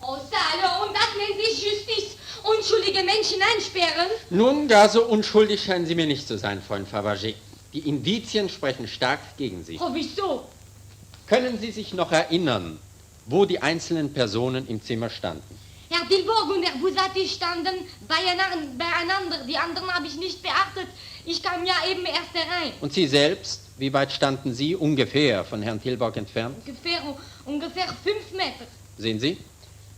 Oh, Salo, und das nennt sich Justiz. Unschuldige Menschen einsperren? Nun, gar so unschuldig scheinen Sie mir nicht zu sein, Freund Fabergé. Die Indizien sprechen stark gegen Sie. Oh, wieso? Können Sie sich noch erinnern, wo die einzelnen Personen im Zimmer standen? Herr Tilborg und Herr Bussati standen beieinander. Die anderen habe ich nicht beachtet. Ich kam ja eben erst herein. Und Sie selbst, wie weit standen Sie ungefähr von Herrn Tilborg entfernt? Ungefähr 5 Meter. Sehen Sie?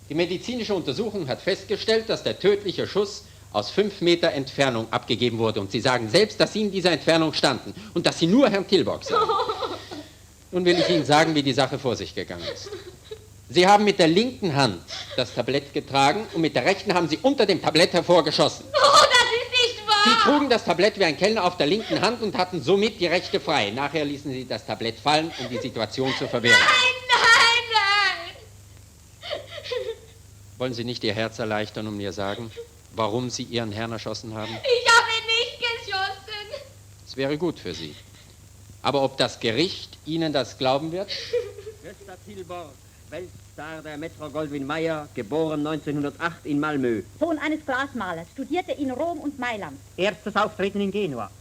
Die medizinische Untersuchung hat festgestellt, dass der tödliche Schuss aus 5 Meter Entfernung abgegeben wurde. Und Sie sagen selbst, dass Sie in dieser Entfernung standen und dass Sie nur Herrn Tilborg sahen. Nun will ich Ihnen sagen, wie die Sache vor sich gegangen ist. Sie haben mit der linken Hand das Tablett getragen und mit der rechten haben Sie unter dem Tablett hervorgeschossen. Oh, das ist nicht wahr! Sie trugen das Tablett wie ein Kellner auf der linken Hand und hatten somit die rechte frei. Nachher ließen Sie das Tablett fallen, um die Situation zu verwehren. Nein! Wollen Sie nicht Ihr Herz erleichtern und mir sagen, warum Sie Ihren Herrn erschossen haben? Ich habe nicht geschossen. Es wäre gut für Sie. Aber ob das Gericht Ihnen das glauben wird? Gösta Tilborg, Weltstar der Metro-Goldwyn-Mayer, geboren 1908 in Malmö. Sohn eines Glasmalers, studierte in Rom und Mailand. Erstes Auftreten in Genua.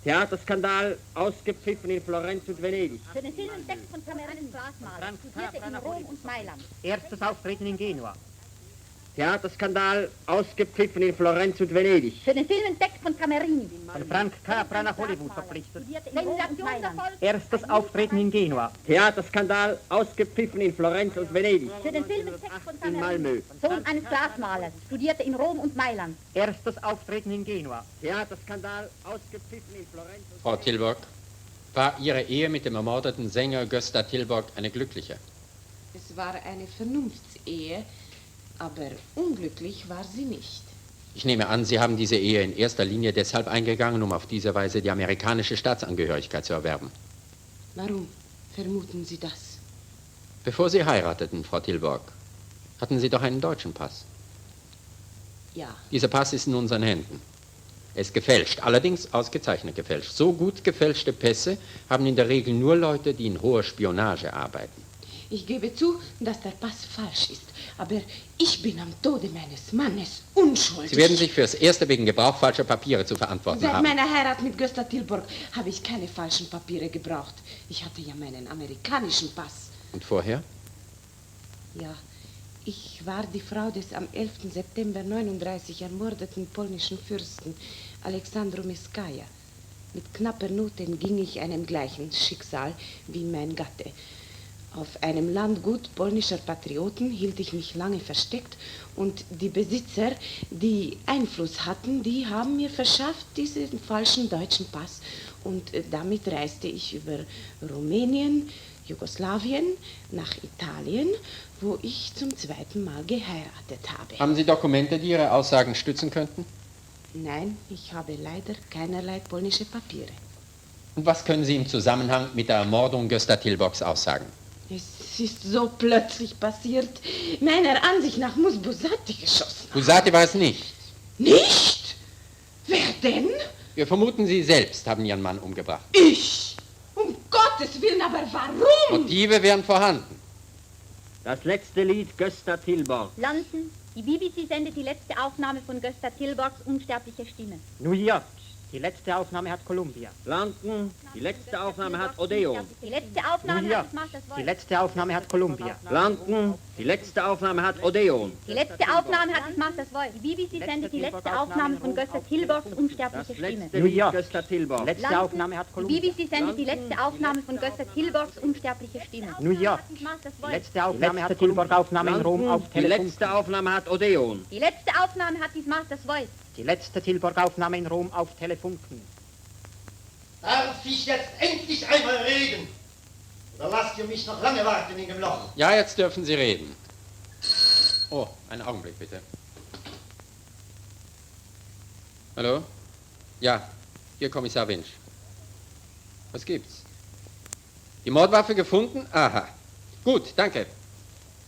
Theaterskandal, ausgepfiffen in Florenz und Venedig. Für den Film und Text von Cameron Glasmaler, studierte in Rom und Mailand. Erstes Auftreten in Genua. Theaterskandal, ausgepfiffen in Florenz und Venedig. Für den Film und Text von Camerini. Von Frank Capra nach Hollywood verpflichtet. Sensationserfolg. Erstes Auftreten in Genua. Theaterskandal, ausgepfiffen in Florenz und Venedig. Für den Film und Text von In Camerini. Malmö. Sohn eines Glasmalers, studierte in Rom und Mailand. Erstes Auftreten in Genua. Theaterskandal, ausgepfiffen in Florenz und Frau Tilborg, war Ihre Ehe mit dem ermordeten Sänger Gösta Tilborg eine glückliche? Es war eine Vernunftsehe, aber unglücklich war sie nicht. Ich nehme an, Sie haben diese Ehe in erster Linie deshalb eingegangen, um auf diese Weise die amerikanische Staatsangehörigkeit zu erwerben. Warum vermuten Sie das? Bevor Sie heirateten, Frau Tilborg, hatten Sie doch einen deutschen Pass. Ja. Dieser Pass ist in unseren Händen. Er ist gefälscht, allerdings ausgezeichnet gefälscht. So gut gefälschte Pässe haben in der Regel nur Leute, die in hoher Spionage arbeiten. Ich gebe zu, dass der Pass falsch ist, aber ich bin am Tode meines Mannes unschuldig. Sie werden sich fürs Erste wegen Gebrauch falscher Papiere zu verantworten Seit haben. meiner Heirat mit Gösta Tilborg habe ich keine falschen Papiere gebraucht. Ich hatte ja meinen amerikanischen Pass. Und vorher? Ja, ich war die Frau des am 11. September 39 ermordeten polnischen Fürsten Aleksandru Miskaja. Mit knapper Not entging ich einem gleichen Schicksal wie mein Gatte. Auf einem Landgut polnischer Patrioten hielt ich mich lange versteckt und die Besitzer, die Einfluss hatten, die haben mir verschafft diesen falschen deutschen Pass und damit reiste ich über Rumänien, Jugoslawien, nach Italien, wo ich zum 2. Mal geheiratet habe. Haben Sie Dokumente, die Ihre Aussagen stützen könnten? Nein, ich habe leider keinerlei polnische Papiere. Und was können Sie im Zusammenhang mit der Ermordung Gösta Tilborgs aussagen? Es ist so plötzlich passiert. Meiner Ansicht nach muss Buzzati geschossen haben. Buzzati war es nicht. Nicht? Wer denn? Wir vermuten, Sie selbst haben Ihren Mann umgebracht. Ich? Um Gottes Willen, aber warum? Motive wären vorhanden. Das letzte Lied Gösta Tilborg. London, die BBC sendet die letzte Aufnahme von Gösta Tilborgs unsterbliche Stimme. New York. Die letzte Aufnahme hat Columbia. London. Die letzte Aufnahme hat Odeon. Die letzte Aufnahme New York. hat Masters Voice. Die letzte Aufnahme hat Columbia. London. Die letzte Aufnahme hat Odeon. Die letzte Aufnahme hat Masters Voice. Die BBC sendet die letzte Aufnahme von Gösta Tilborgs unsterbliche Stimme. New York. Gösta Tilborg. Letzte Aufnahme hat Die Columbia. BBC sendet die letzte Aufnahme von Gösta Tilborgs unsterbliche Stimme. New York. Die letzte Aufnahme hat Tilborg. Aufnahme in Rom auf Die Telefon. letzte Aufnahme hat Odeon. Die letzte Aufnahme hat die Masters Voice. Die letzte Tilborg-Aufnahme in Rom auf Telefunken. Darf ich jetzt endlich einmal reden? Oder lasst ihr mich noch lange warten in dem Loch? Ja, jetzt dürfen Sie reden. Oh, einen Augenblick bitte. Hallo? Ja, hier Kommissar Winch. Was gibt's? Die Mordwaffe gefunden? Aha. Gut, danke.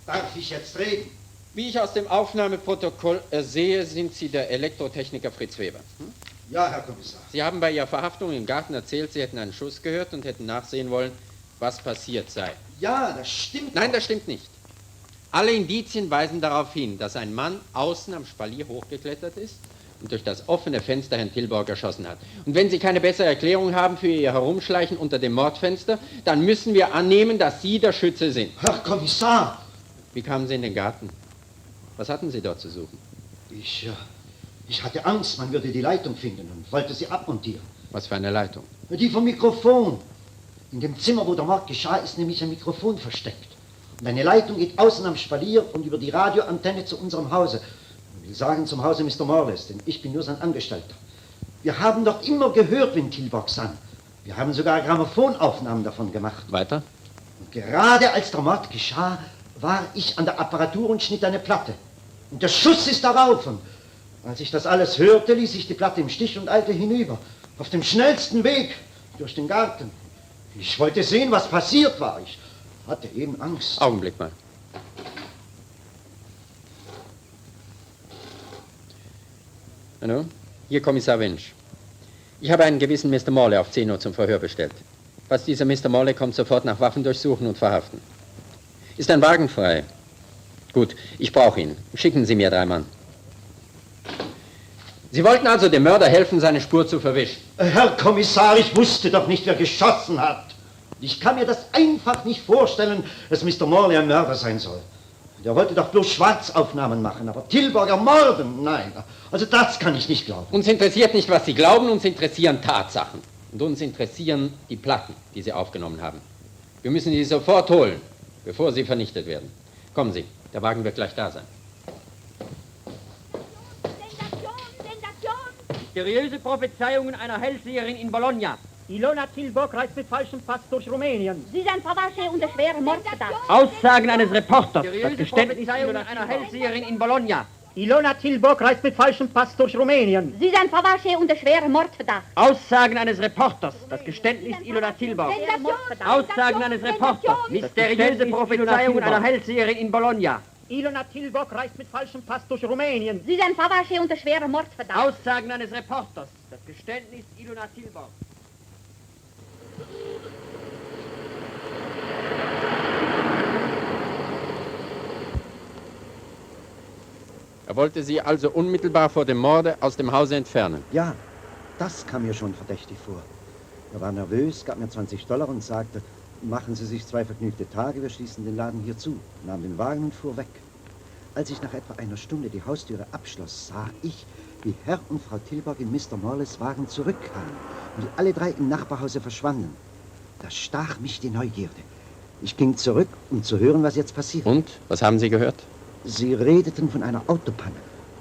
Darf ich jetzt reden? Wie ich aus dem Aufnahmeprotokoll sehe, sind Sie der Elektrotechniker Fritz Weber. Hm? Ja, Herr Kommissar. Sie haben bei Ihrer Verhaftung im Garten erzählt, Sie hätten einen Schuss gehört und hätten nachsehen wollen, was passiert sei. Ja, das stimmt. Nein, das stimmt nicht. Alle Indizien weisen darauf hin, dass ein Mann außen am Spalier hochgeklettert ist und durch das offene Fenster Herrn Tilborg erschossen hat. Und wenn Sie keine bessere Erklärung haben für Ihr Herumschleichen unter dem Mordfenster, dann müssen wir annehmen, dass Sie der Schütze sind. Herr Kommissar! Wie kamen Sie in den Garten? Was hatten Sie dort zu suchen? Ich hatte Angst, man würde die Leitung finden und wollte sie abmontieren. Was für eine Leitung? Die vom Mikrofon. In dem Zimmer, wo der Mord geschah, ist nämlich ein Mikrofon versteckt. Und eine Leitung geht außen am Spalier und über die Radioantenne zu unserem Hause. Ich will sagen, zum Hause Mr. Morles, denn ich bin nur sein Angestellter. Wir haben dort immer gehört, wenn Tilborg sang. Wir haben sogar Grammophonaufnahmen davon gemacht. Weiter? Und gerade als der Mord geschah, war ich an der Apparatur und schnitt eine Platte. Und der Schuss ist darauf. Und als ich das alles hörte, ließ ich die Platte im Stich und eilte hinüber. Auf dem schnellsten Weg durch den Garten. Ich wollte sehen, was passiert war. Ich hatte eben Angst. Augenblick mal. Hallo? Hier Kommissar Winch. Ich habe einen gewissen Mr. Morley auf 10 Uhr zum Verhör bestellt. Was dieser Mr. Morley kommt sofort nach Waffen durchsuchen und verhaften. Ist ein Wagen frei? Gut, ich brauche ihn. Schicken Sie mir 3 Mann. Sie wollten also dem Mörder helfen, seine Spur zu verwischen. Herr Kommissar, ich wusste doch nicht, wer geschossen hat. Ich kann mir das einfach nicht vorstellen, dass Mr. Morley ein Mörder sein soll. Der wollte doch bloß Schwarzaufnahmen machen, aber Tilborg ermorden? Nein, also das kann ich nicht glauben. Uns interessiert nicht, was Sie glauben, uns interessieren Tatsachen. Und uns interessieren die Platten, die Sie aufgenommen haben. Wir müssen sie sofort holen, bevor sie vernichtet werden. Kommen Sie, der Wagen wird gleich da sein. Mysteriöse Prophezeiungen einer Hellseherin in Bologna. Ilona Tilborg reist mit falschem Pass durch Rumänien. Sie sind Verwasche unter schwerem Mordverdacht. Aussagen eines Reporters. Das Geständnis Prophezeiungen einer Hellseherin in Bologna. Ilona Tilborg reist mit falschem Pass durch Rumänien. Sie sind Verwasche unter schwerem Mordverdacht. Aussagen eines Reporters. Das Geständnis Ilona Tilborg. Aussagen eines Reporters. Mysteriöse Prophezeiungen einer Hellseherin in Bologna. Ilona Tilborg reist mit falschem Pass durch Rumänien. Sie sind Verwasche unter schwerem Mordverdacht. Aussagen eines Reporters. Das Geständnis Ilona Tilborg. Er wollte Sie also unmittelbar vor dem Morde aus dem Hause entfernen. Ja, das kam mir schon verdächtig vor. Er war nervös, gab mir $20 und sagte, machen Sie sich 2 vergnügte Tage, wir schließen den Laden hier zu, nahm den Wagen und fuhr weg. Als ich nach etwa einer Stunde die Haustüre abschloss, sah ich, wie Herr und Frau Tilborg in Mr. Morleys Wagen zurückkamen und alle 3 im Nachbarhause verschwanden. Da stach mich die Neugierde. Ich ging zurück, um zu hören, was jetzt passiert. Und? Was haben Sie gehört? Sie redeten von einer Autopanne.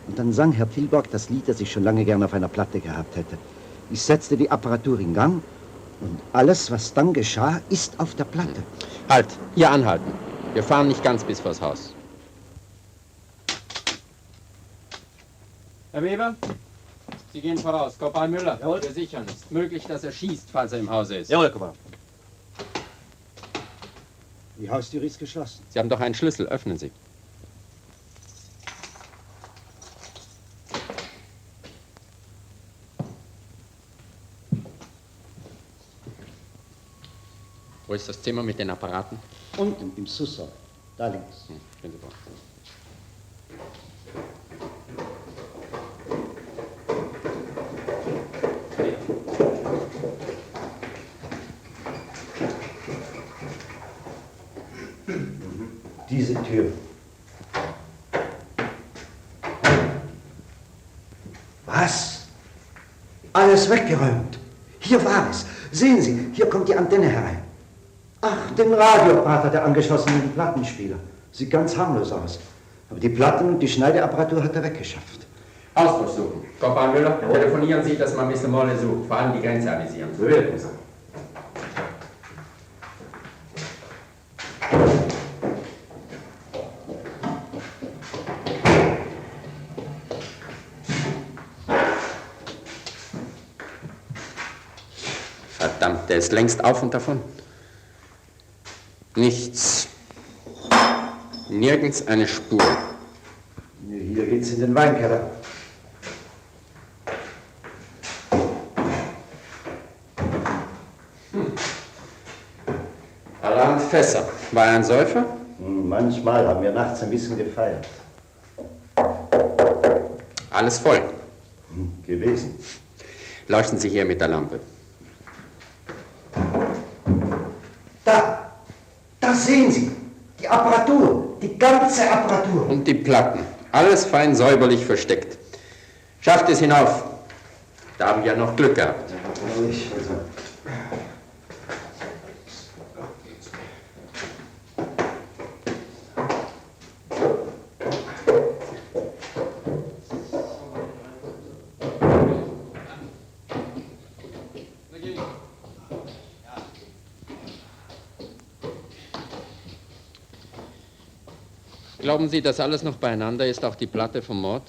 Und dann sang Herr Tilborg das Lied, das ich schon lange gern auf einer Platte gehabt hätte. Ich setzte die Apparatur in Gang und alles, was dann geschah, ist auf der Platte. Halt, hier anhalten. Wir fahren nicht ganz bis vors Haus. Herr Weber, Sie Sie gehen voraus. Korporal Müller, wir sichern. Es ist möglich, dass er schießt, falls er im Hause ist. Jawohl, Korporal. Die Haustür ist geschlossen. Sie haben doch einen Schlüssel. Öffnen Sie. Wo ist das Zimmer mit den Apparaten? Unten im Sous-Sol. Da links. Gehen Sie vor. Diese Tür. Was? Alles weggeräumt. Hier war es. Sehen Sie, hier kommt die Antenne herein. Ach, den Radioapparat hat er angeschossen in den Plattenspieler. Sieht ganz harmlos aus. Aber die Platten und die Schneideapparatur hat er weggeschafft. Ausdruckssuchen. Korporal Müller, telefonieren Sie, dass man Mr. Morley sucht. Vor allem die Grenze avisieren. So wird es. Verdammt, der ist längst auf und davon. Nichts. Nirgends eine Spur. Hier geht's in den Weinkeller. Alarm Fässer. War er ein Säufer? Manchmal haben wir nachts ein bisschen gefeiert. Alles voll. Gewesen. Leuchten Sie hier mit der Lampe. Da sehen Sie. Die Apparatur. Die ganze Apparatur. Und die Platten. Alles fein säuberlich versteckt. Schafft es hinauf. Da haben wir ja noch Glück gehabt. Glauben Sie, dass alles noch beieinander ist, auch die Platte vom Mord?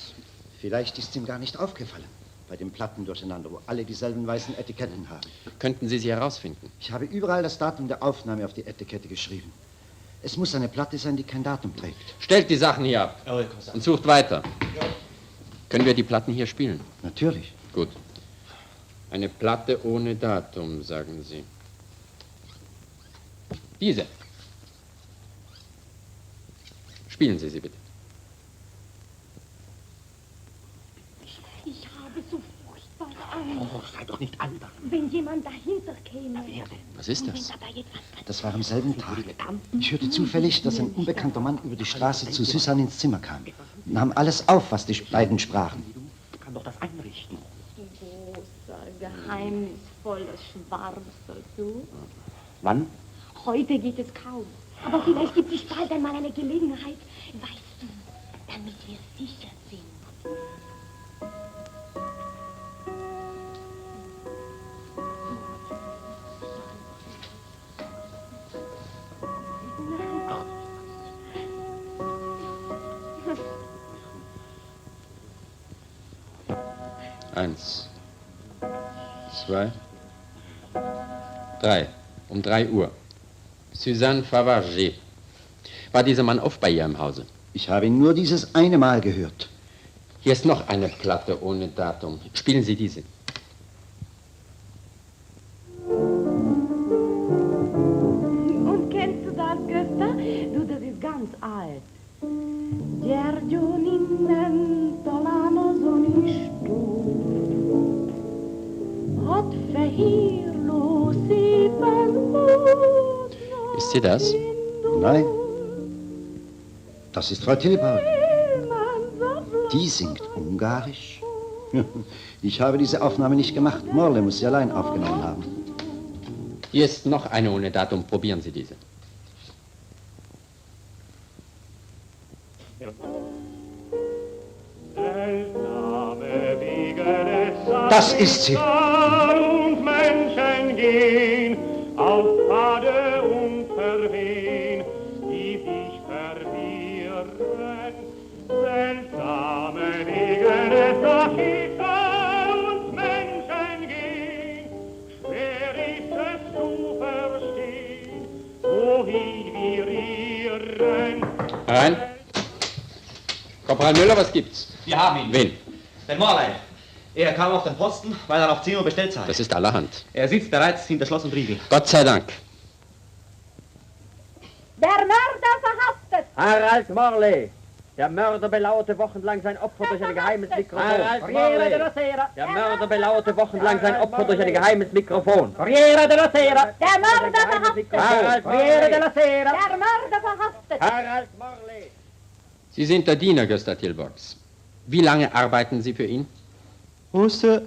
Vielleicht ist ihm gar nicht aufgefallen. Bei den Platten durcheinander, wo alle dieselben weißen Etiketten haben. Könnten Sie sie herausfinden? Ich habe überall das Datum der Aufnahme auf die Etikette geschrieben. Es muss eine Platte sein, die kein Datum trägt. Stellt die Sachen hier ab und sucht weiter. Können wir die Platten hier spielen? Natürlich. Gut. Eine Platte ohne Datum, sagen Sie. Diese. Spielen Sie sie bitte. Ich habe so furchtbare Angst. Oh, sei doch nicht albern. Wenn jemand dahinter käme. Was ist das? Das war am selben Tag. Ich hörte zufällig, dass ein unbekannter Mann über die Straße zu Susanne ins Zimmer kam. Nahm alles auf, was die beiden sprachen. Kann doch das einrichten. Großer, geheimnisvoller Schwarzer, du. Wann? Heute geht es kaum. Aber vielleicht gibt es bald einmal eine Gelegenheit, weißt du, damit wir sicher sind. Eins, 2, 3. Um 3 Uhr. Suzanne Favarger. War dieser Mann oft bei ihr im Hause? Ich habe ihn nur dieses eine Mal gehört. Hier ist noch eine Platte ohne Datum. Spielen Sie diese. Und kennst du das, Gösta? Du, das ist ganz alt. Giorgio Tolano Sonistu hat verhirlo si vermut. Ist sie das? Nein. Das ist Frau Tillbaum. Die singt Ungarisch. Ich habe diese Aufnahme nicht gemacht. Morley muss sie allein aufgenommen haben. Hier ist noch eine ohne Datum. Probieren Sie diese. Das ist sie. Und Menschen gehen auf Pfade und verwehen, die sich verlieren. Seltsame Wege des Architekten mein Herein. Korporal Müller, was gibt's? Wir haben ihn. Wen? Den Morley. Er kam auf den Posten, weil er auf 10 Uhr bestellt sei. Das ist allerhand. Er sitzt bereits hinter Schloss und Riegel. Gott sei Dank. Der Mörder verhaftet! Harald Morley! Der Mörder belauerte wochenlang sein Opfer durch ein geheimes Mikrofon. Harald Morley! Der Mörder belauerte wochenlang sein Opfer durch ein geheimes Mikrofon. Corriere della Sera! Der Mörder verhaftet! Harald Corriere Morley! della Sera! Der Mörder verhaftet! Harald Morley! Sie sind der Diener Gösta Tilborgs. Wie lange arbeiten Sie für ihn? Große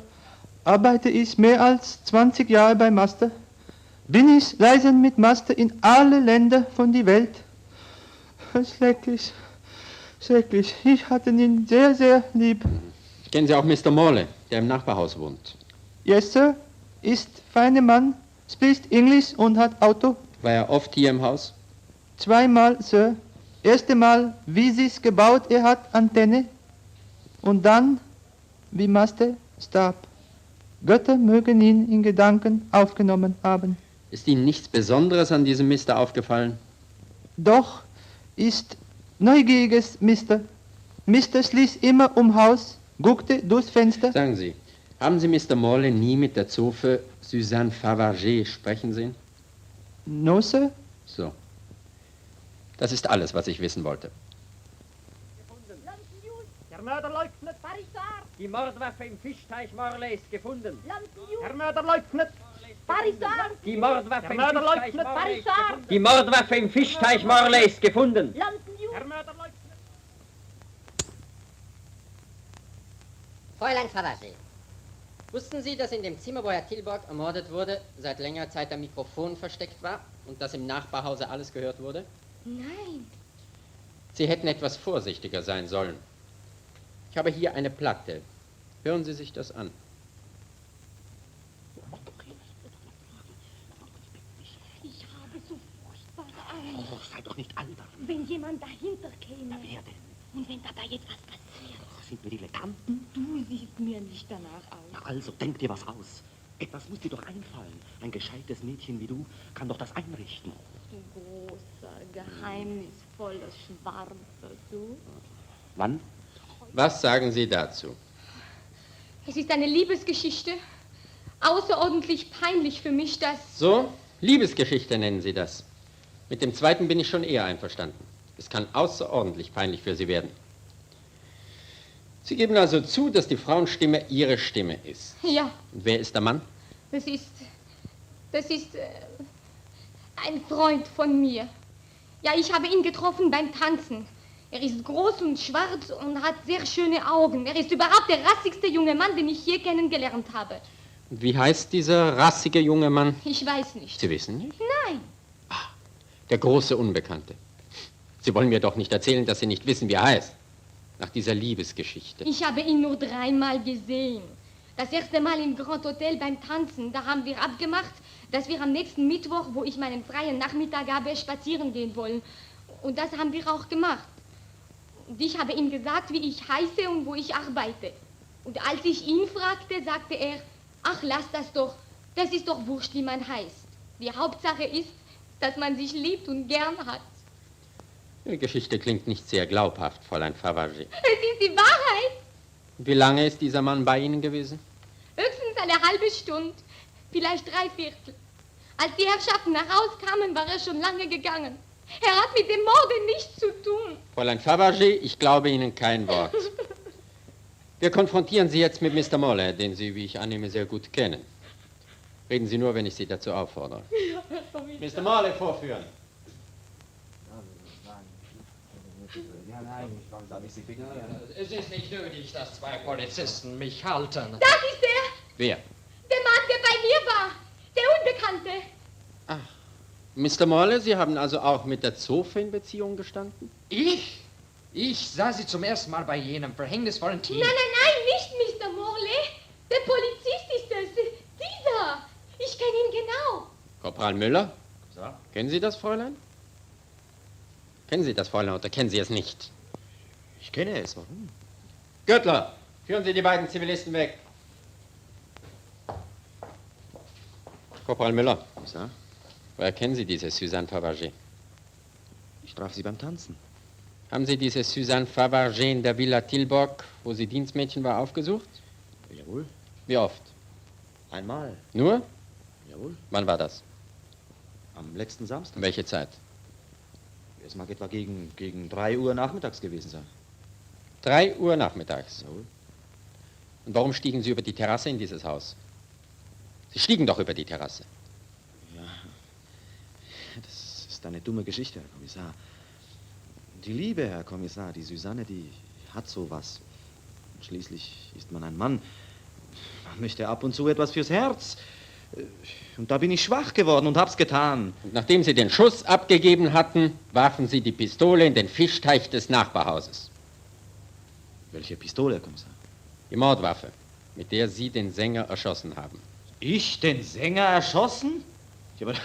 arbeite ich mehr als 20 Jahre bei Master. Bin ich reisen mit Master in alle Länder von der Welt. Schrecklich, schrecklich. Ich hatte ihn sehr, sehr lieb. Kennen Sie auch Mr. Morley, der im Nachbarhaus wohnt? Yes, Sir. Ist feiner Mann, spricht Englisch und hat Auto. War er oft hier im Haus? Zweimal, Sir. Erste Mal, wie sie's gebaut, er hat Antenne. Und dann, wie Master starb. Götter mögen ihn in Gedanken aufgenommen haben. Ist Ihnen nichts Besonderes an diesem Mister aufgefallen? Doch ist neugieriges Mister. Mister schließt immer Haus, guckte durchs Fenster. Sagen Sie, haben Sie Mr. Morley nie mit der Zofe Suzanne Favarger sprechen sehen? No, Sir. So. Das ist alles, was ich wissen wollte. Der Mörder leugnet. Die Mordwaffe im Fischteich Morley ist gefunden. Der Mörder leugnet. Die Mordwaffe im Mörder Fischteich leugnet. Morley ist gefunden. Die Mordwaffe im Fischteich Morley ist gefunden. Der Mörder leugnet. Fräulein Favarger, wussten Sie, dass in dem Zimmer, wo Herr Tilborg ermordet wurde, seit längerer Zeit ein Mikrofon versteckt war und dass im Nachbarhause alles gehört wurde? Nein. Sie hätten etwas vorsichtiger sein sollen. Ich habe hier eine Platte. Hören Sie sich das an. Ich habe so furchtbare Angst. Oh, sei doch nicht albern. Wenn jemand dahinter käme. Wer denn? Und wenn dabei etwas passiert. Sind wir Dilettanten? Du siehst mir nicht danach aus. Na also, denk dir was aus. Etwas muss dir doch einfallen. Ein gescheites Mädchen wie du kann doch das einrichten. Du großer, geheimnisvoller, schwarzer, du. Wann? Was sagen Sie dazu? Es ist eine Liebesgeschichte. Außerordentlich peinlich für mich, dass... So, Liebesgeschichte nennen Sie das. Mit dem zweiten bin ich schon eher einverstanden. Es kann außerordentlich peinlich für Sie werden. Sie geben also zu, dass die Frauenstimme Ihre Stimme ist. Ja, Und wer ist der Mann? das ist ein Freund von mir. Ja, ich habe ihn getroffen beim Tanzen. Er ist groß und schwarz und hat sehr schöne Augen. Er ist überhaupt der rassigste junge Mann, den ich je kennengelernt habe. Und wie heißt dieser rassige junge Mann? Ich weiß nicht. Sie wissen nicht? Nein. Der große Unbekannte. Sie wollen mir doch nicht erzählen, dass Sie nicht wissen, wie er heißt. Nach dieser Liebesgeschichte. Ich habe ihn nur 3-mal gesehen. Das erste Mal im Grand Hotel beim Tanzen. Da haben wir abgemacht, dass wir am nächsten Mittwoch, wo ich meinen freien Nachmittag habe, spazieren gehen wollen. Und das haben wir auch gemacht. Und ich habe ihm gesagt, wie ich heiße und wo ich arbeite. Und als ich ihn fragte, sagte er, ach, lass das doch. Das ist doch wurscht, wie man heißt. Die Hauptsache ist, dass man sich liebt und gern hat. Die Geschichte klingt nicht sehr glaubhaft, Fräulein Favarger. Es ist die Wahrheit. Wie lange ist dieser Mann bei Ihnen gewesen? Höchstens eine halbe Stunde, vielleicht 3/4. Als die Herrschaften nach Hause kamen, war er schon lange gegangen. Er hat mit dem Morde nichts zu tun. Fräulein Favarger, ich glaube Ihnen kein Wort. Wir konfrontieren Sie jetzt mit Mr. Morley, den Sie, wie ich annehme, sehr gut kennen. Reden Sie nur, wenn ich Sie dazu auffordere. Mr. Morley vorführen. Es ist nicht nötig, dass 2 Polizisten mich halten. Das ist er, Wer? der Mann, der bei mir war, der Unbekannte. Mr. Morley, Sie haben also auch mit der Zofe in Beziehung gestanden? Ich? Ich sah sie zum ersten Mal bei jenem verhängnisvollen Team. Nein, nicht Mr. Morley. Der Polizist ist es. Dieser. Ich kenne ihn genau. Korporal Müller? So? Kennen Sie das, Fräulein? Kennen Sie das, Fräulein, oder kennen Sie es nicht? Ich kenne es. Warum? Göttler, führen Sie die beiden Zivilisten weg. Korporal Müller. So? Woher kennen Sie diese Suzanne Favarger? Ich traf sie beim Tanzen. Haben Sie diese Suzanne Favarger in der Villa Tilburg, wo sie Dienstmädchen war, aufgesucht? Jawohl. Wie oft? Einmal. Nur? Jawohl. Wann war das? Am letzten Samstag. Welche Zeit? Es mag etwa gegen 3 Uhr nachmittags gewesen sein. 3 Uhr nachmittags. Jawohl. Und warum stiegen Sie über die Terrasse in dieses Haus? Sie stiegen doch über die Terrasse. Ja, das ist eine dumme Geschichte, Herr Kommissar. Die Liebe, Herr Kommissar, die Susanne, die hat sowas. Und schließlich ist man ein Mann. Man möchte ab und zu etwas fürs Herz. Und da bin ich schwach geworden und hab's getan. Und nachdem Sie den Schuss abgegeben hatten, warfen Sie die Pistole in den Fischteich des Nachbarhauses. Welche Pistole, Herr Kommissar? Die Mordwaffe, mit der Sie den Sänger erschossen haben. Ich den Sänger erschossen? Ja, aber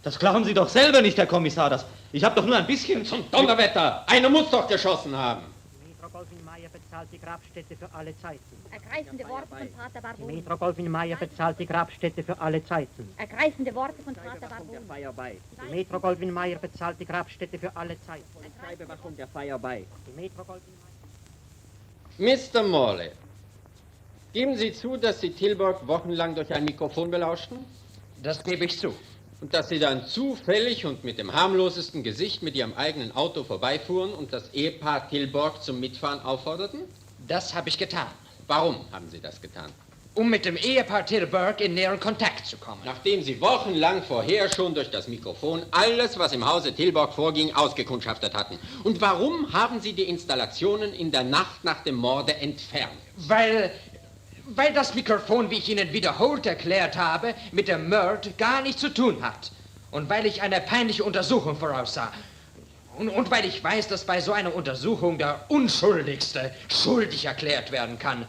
das glauben Sie doch selber nicht, Herr Kommissar. Ich habe doch nur ein bisschen... Zum Donnerwetter! Einer muss doch geschossen haben! Metro Golfin Meyer bezahlt die Grabstätte für alle Zeiten. Ergreifende Worte von Vater Barbon. Metro Golfin Meyer bezahlt die Grabstätte für alle Zeiten. Ergreifende Worte von Vater Barbon. Feier bei. Die Metro Golfin Meyer bezahlt die Grabstätte für alle Zeiten. Polizeibewachung der Feier bei. Die Metro Golfin Meyer... Mr. Morley, geben Sie zu, dass Sie Tilburg wochenlang durch ein Mikrofon belauschten? Das gebe ich zu. Und dass Sie dann zufällig und mit dem harmlosesten Gesicht mit Ihrem eigenen Auto vorbeifuhren und das Ehepaar Tilburg zum Mitfahren aufforderten? Das habe ich getan. Warum haben Sie das getan? Um mit dem Ehepaar Tilburg in näheren Kontakt zu kommen. Nachdem Sie wochenlang vorher schon durch das Mikrofon alles, was im Hause Tilburg vorging, ausgekundschaftet hatten. Und warum haben Sie die Installationen in der Nacht nach dem Morde entfernt? Weil das Mikrofon, wie ich Ihnen wiederholt erklärt habe, mit dem Mord gar nichts zu tun hat. Und weil ich eine peinliche Untersuchung voraussah. Und weil ich weiß, dass bei so einer Untersuchung der Unschuldigste schuldig erklärt werden kann.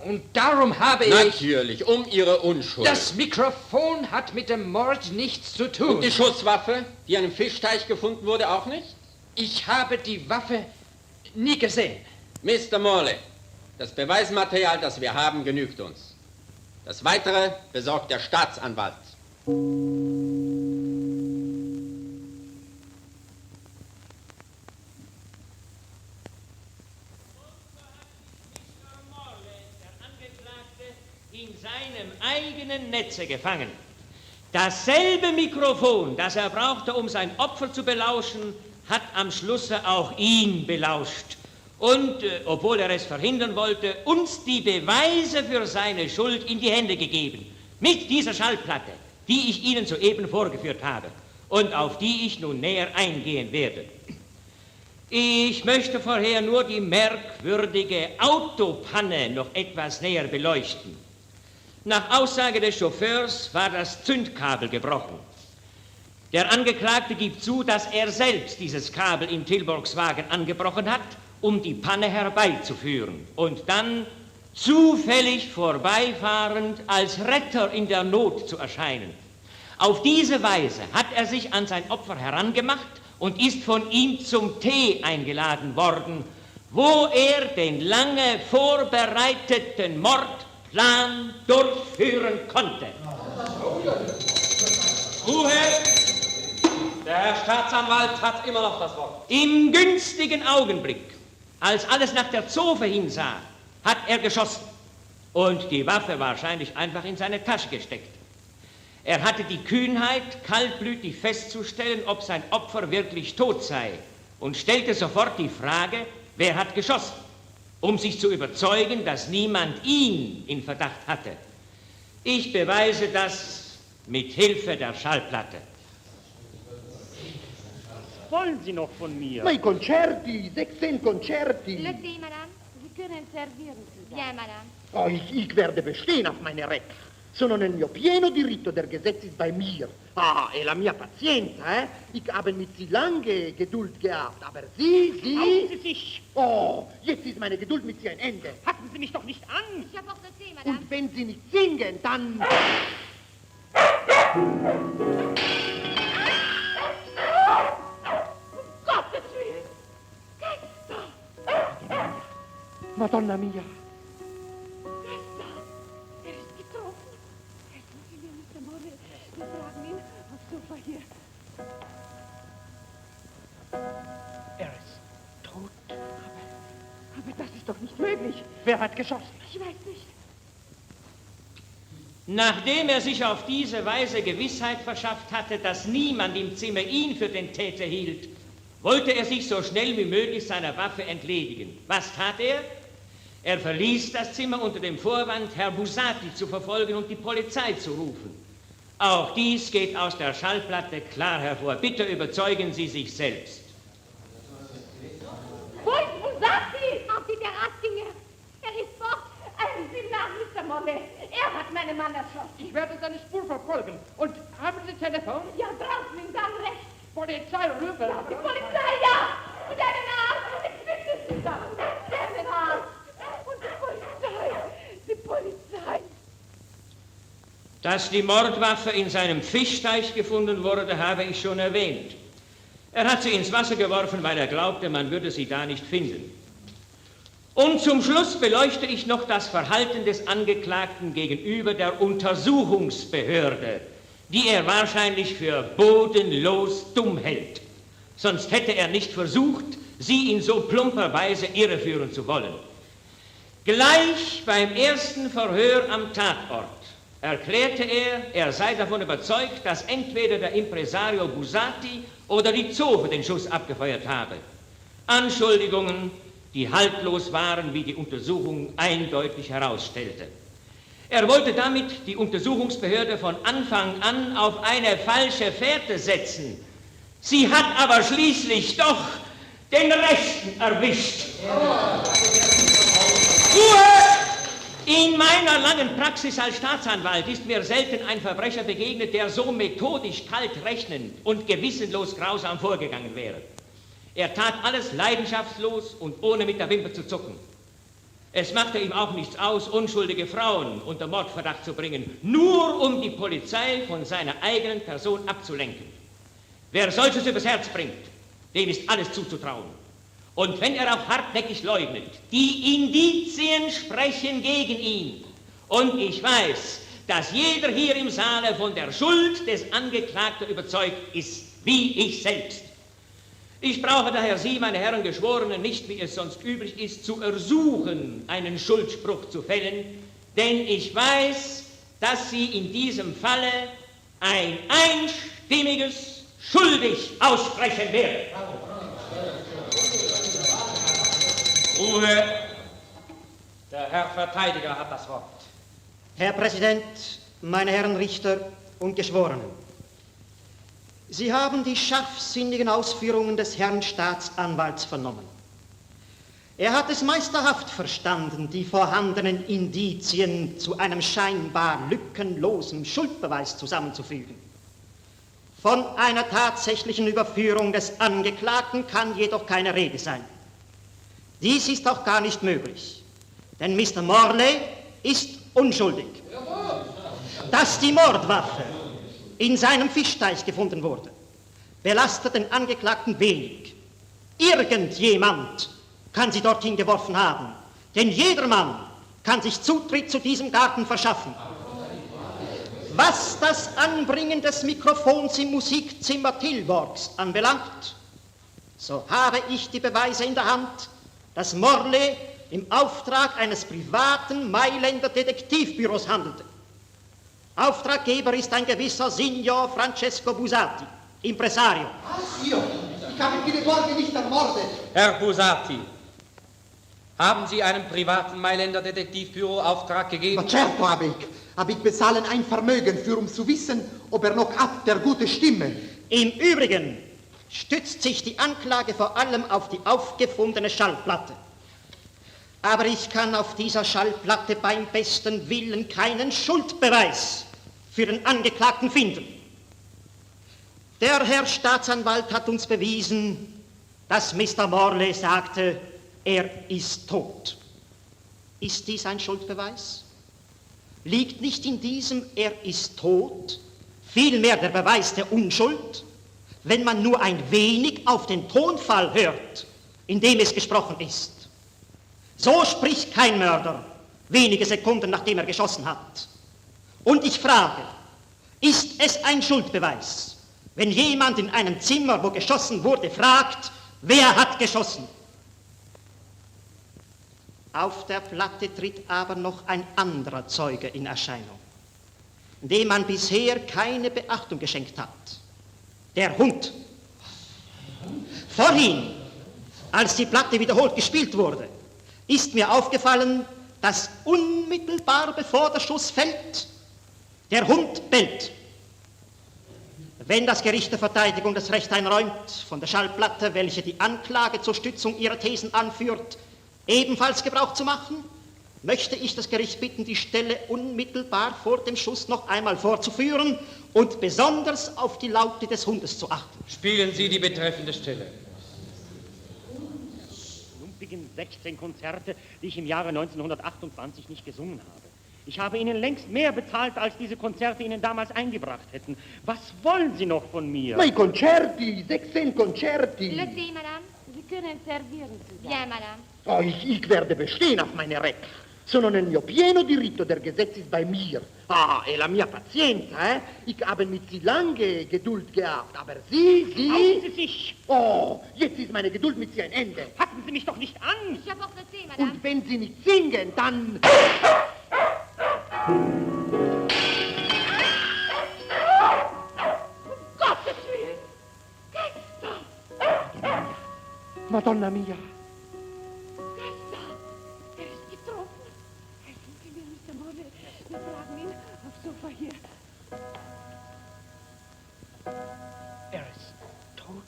Und darum habe ich... Natürlich, um Ihre Unschuld. Das Mikrofon hat mit dem Mord nichts zu tun. Und die Schusswaffe, die an einem Fischteich gefunden wurde, auch nicht? Ich habe die Waffe nie gesehen. Mr. Morley, das Beweismaterial, das wir haben, genügt uns. Das Weitere besorgt der Staatsanwalt. In seinem eigenen Netze gefangen. Dasselbe Mikrofon, das er brauchte, um sein Opfer zu belauschen, hat am Schlusse auch ihn belauscht. Und, obwohl er es verhindern wollte, uns die Beweise für seine Schuld in die Hände gegeben. Mit dieser Schallplatte, die ich Ihnen soeben vorgeführt habe und auf die ich nun näher eingehen werde. Ich möchte vorher nur die merkwürdige Autopanne noch etwas näher beleuchten. Nach Aussage des Chauffeurs war das Zündkabel gebrochen. Der Angeklagte gibt zu, dass er selbst dieses Kabel in Tilburgs Wagen angebrochen hat, um die Panne herbeizuführen und dann zufällig vorbeifahrend als Retter in der Not zu erscheinen. Auf diese Weise hat er sich an sein Opfer herangemacht und ist von ihm zum Tee eingeladen worden, wo er den lange vorbereiteten Mordplan durchführen konnte. Ruhe! Der Herr Staatsanwalt hat immer noch das Wort. Im günstigen Augenblick, als alles nach der Zofe hinsah, hat er geschossen und die Waffe wahrscheinlich einfach in seine Tasche gesteckt. Er hatte die Kühnheit, kaltblütig festzustellen, ob sein Opfer wirklich tot sei und stellte sofort die Frage, wer hat geschossen, um sich zu überzeugen, dass niemand ihn in Verdacht hatte. Ich beweise das mit Hilfe der Schallplatte. Wollen Sie noch von mir? Ma i concerti, 16 concerti. Le thé, madame. Sie können servieren. Bien, madame. Oh, ich werde bestehen auf meine Rechte. Sono nel mio pieno diritto, der Gesetz ist bei mir. Ah, e la mia pazienza, eh? Ich habe mit Sie lange Geduld gehabt, aber Sie... Trauen Sie sich! Oh, jetzt ist meine Geduld mit Sie ein Ende. Fassen Sie mich doch nicht an! Ich apporte thé, madame. Und wenn Sie nicht singen, dann... Gottes Willen! Madonna mia! Er ist getroffen. Helfen Sie mir, Mr. Morley. Wir tragen ihn aufs Sofa hier. tot. Aber das ist doch nicht möglich. Wer hat geschossen? Ich weiß nicht. Nachdem er sich auf diese Weise Gewissheit verschafft hatte, dass niemand im Zimmer ihn für den Täter hielt, wollte er sich so schnell wie möglich seiner Waffe entledigen. Was tat er? Er verließ das Zimmer unter dem Vorwand, Herr Bussati zu verfolgen und die Polizei zu rufen. Auch dies geht aus der Schallplatte klar hervor. Bitte überzeugen Sie sich selbst. Wo ist Bussati? Auf die Terrasse. Er ist fort. Sie nach, Mr. Morley. Er hat meinen Mann erschossen. Ich werde seine Spur verfolgen. Und haben Sie Telefon? Ja, draußen im Gang rechts. Polizei rüber. Ja, die Polizei, ja. Und einen Arzt. Ich bitte Sie da. Einen Arzt. Und die Polizei. Dass die Mordwaffe in seinem Fischteich gefunden wurde, habe ich schon erwähnt. Er hat sie ins Wasser geworfen, weil er glaubte, man würde sie da nicht finden. Und zum Schluss beleuchte ich noch das Verhalten des Angeklagten gegenüber der Untersuchungsbehörde, die er wahrscheinlich für bodenlos dumm hält. Sonst hätte er nicht versucht, sie in so plumper Weise irreführen zu wollen. Gleich beim ersten Verhör am Tatort erklärte er sei davon überzeugt, dass entweder der Impresario Bussati oder die Zofe den Schuss abgefeuert habe. Anschuldigungen, die haltlos waren, wie die Untersuchung eindeutig herausstellte. Er wollte damit die Untersuchungsbehörde von Anfang an auf eine falsche Fährte setzen. Sie hat aber schließlich doch den Rechten erwischt. Ruhe! In meiner langen Praxis als Staatsanwalt ist mir selten ein Verbrecher begegnet, der so methodisch kalt rechnend und gewissenlos grausam vorgegangen wäre. Er tat alles leidenschaftslos und ohne mit der Wimper zu zucken. Es machte ihm auch nichts aus, unschuldige Frauen unter Mordverdacht zu bringen, nur um die Polizei von seiner eigenen Person abzulenken. Wer solches übers Herz bringt, dem ist alles zuzutrauen. Und wenn er auch hartnäckig leugnet, die Indizien sprechen gegen ihn. Und ich weiß, dass jeder hier im Saale von der Schuld des Angeklagten überzeugt ist, wie ich selbst. Ich brauche daher Sie, meine Herren Geschworenen, nicht, wie es sonst üblich ist, zu ersuchen, einen Schuldspruch zu fällen, denn ich weiß, dass Sie in diesem Falle ein einstimmiges Schuldig aussprechen werden. Ruhe! Der Herr Verteidiger hat das Wort. Herr Präsident, meine Herren Richter und Geschworenen, Sie haben die scharfsinnigen Ausführungen des Herrn Staatsanwalts vernommen. Er hat es meisterhaft verstanden, die vorhandenen Indizien zu einem scheinbar lückenlosen Schuldbeweis zusammenzufügen. Von einer tatsächlichen Überführung des Angeklagten kann jedoch keine Rede sein. Dies ist auch gar nicht möglich, denn Mr. Morley ist unschuldig. Dass die Mordwaffe in seinem Fischteich gefunden wurde, belastet den Angeklagten wenig. Irgendjemand kann sie dorthin geworfen haben, denn jedermann kann sich Zutritt zu diesem Garten verschaffen. Was das Anbringen des Mikrofons im Musikzimmer Tilborgs anbelangt, so habe ich die Beweise in der Hand, dass Morley im Auftrag eines privaten Mailänder Detektivbüros handelte. Auftraggeber ist ein gewisser Signor Francesco Bussati, Impresario. Was, Io? Ich habe die Borge nicht ermordet. Herr Bussati, haben Sie einem privaten Mailänder Detektivbüro Auftrag gegeben? Ma certo habe ich. Aber ich bezahlen ein Vermögen für, um zu wissen, ob er noch hat, der gute Stimme. Im Übrigen stützt sich die Anklage vor allem auf die aufgefundene Schallplatte. Aber ich kann auf dieser Schallplatte beim besten Willen keinen Schuldbeweis für den Angeklagten finden. Der Herr Staatsanwalt hat uns bewiesen, dass Mr. Morley sagte, er ist tot. Ist dies ein Schuldbeweis? Liegt nicht in diesem Er ist tot vielmehr der Beweis der Unschuld, wenn man nur ein wenig auf den Tonfall hört, in dem es gesprochen ist? So spricht kein Mörder wenige Sekunden, nachdem er geschossen hat. Und ich frage, ist es ein Schuldbeweis, wenn jemand in einem Zimmer, wo geschossen wurde, fragt, wer hat geschossen? Auf der Platte tritt aber noch ein anderer Zeuge in Erscheinung, dem man bisher keine Beachtung geschenkt hat. Der Hund. Vorhin, als die Platte wiederholt gespielt wurde, ist mir aufgefallen, dass unmittelbar bevor der Schuss fällt, der Hund bellt. Wenn das Gericht der Verteidigung das Recht einräumt, von der Schallplatte, welche die Anklage zur Stützung ihrer Thesen anführt, ebenfalls Gebrauch zu machen, möchte ich das Gericht bitten, die Stelle unmittelbar vor dem Schuss noch einmal vorzuführen und besonders auf die Laute des Hundes zu achten. Spielen Sie die betreffende Stelle. Lumpigen 16 Konzerte, die ich im Jahre 1928 nicht gesungen habe. Ich habe Ihnen längst mehr bezahlt, als diese Konzerte Ihnen damals eingebracht hätten. Was wollen Sie noch von mir? Ma i concerti, 16 Concerti. Le thé, madame. Sie können servieren, Susanne. Bien, madame. Oh, ich werde bestehen auf meine Rechte. Sono nel mio pieno diritto, der Gesetz ist bei mir. Ah, e la mia pazienza, Ich habe mit Sie lange Geduld gehabt, aber Sie... Halten Sie sich! Oh, jetzt ist meine Geduld mit Sie ein Ende. Packen Sie mich doch nicht an! Ich apporte le thé, madame. Und wenn Sie nicht singen, dann... Gottes Willen! Madonna mia! Er ist getroffen. Helfen Sie mir, Mr. Morley. Wir tragen ihn aufs Sofa hier. Er ist tot.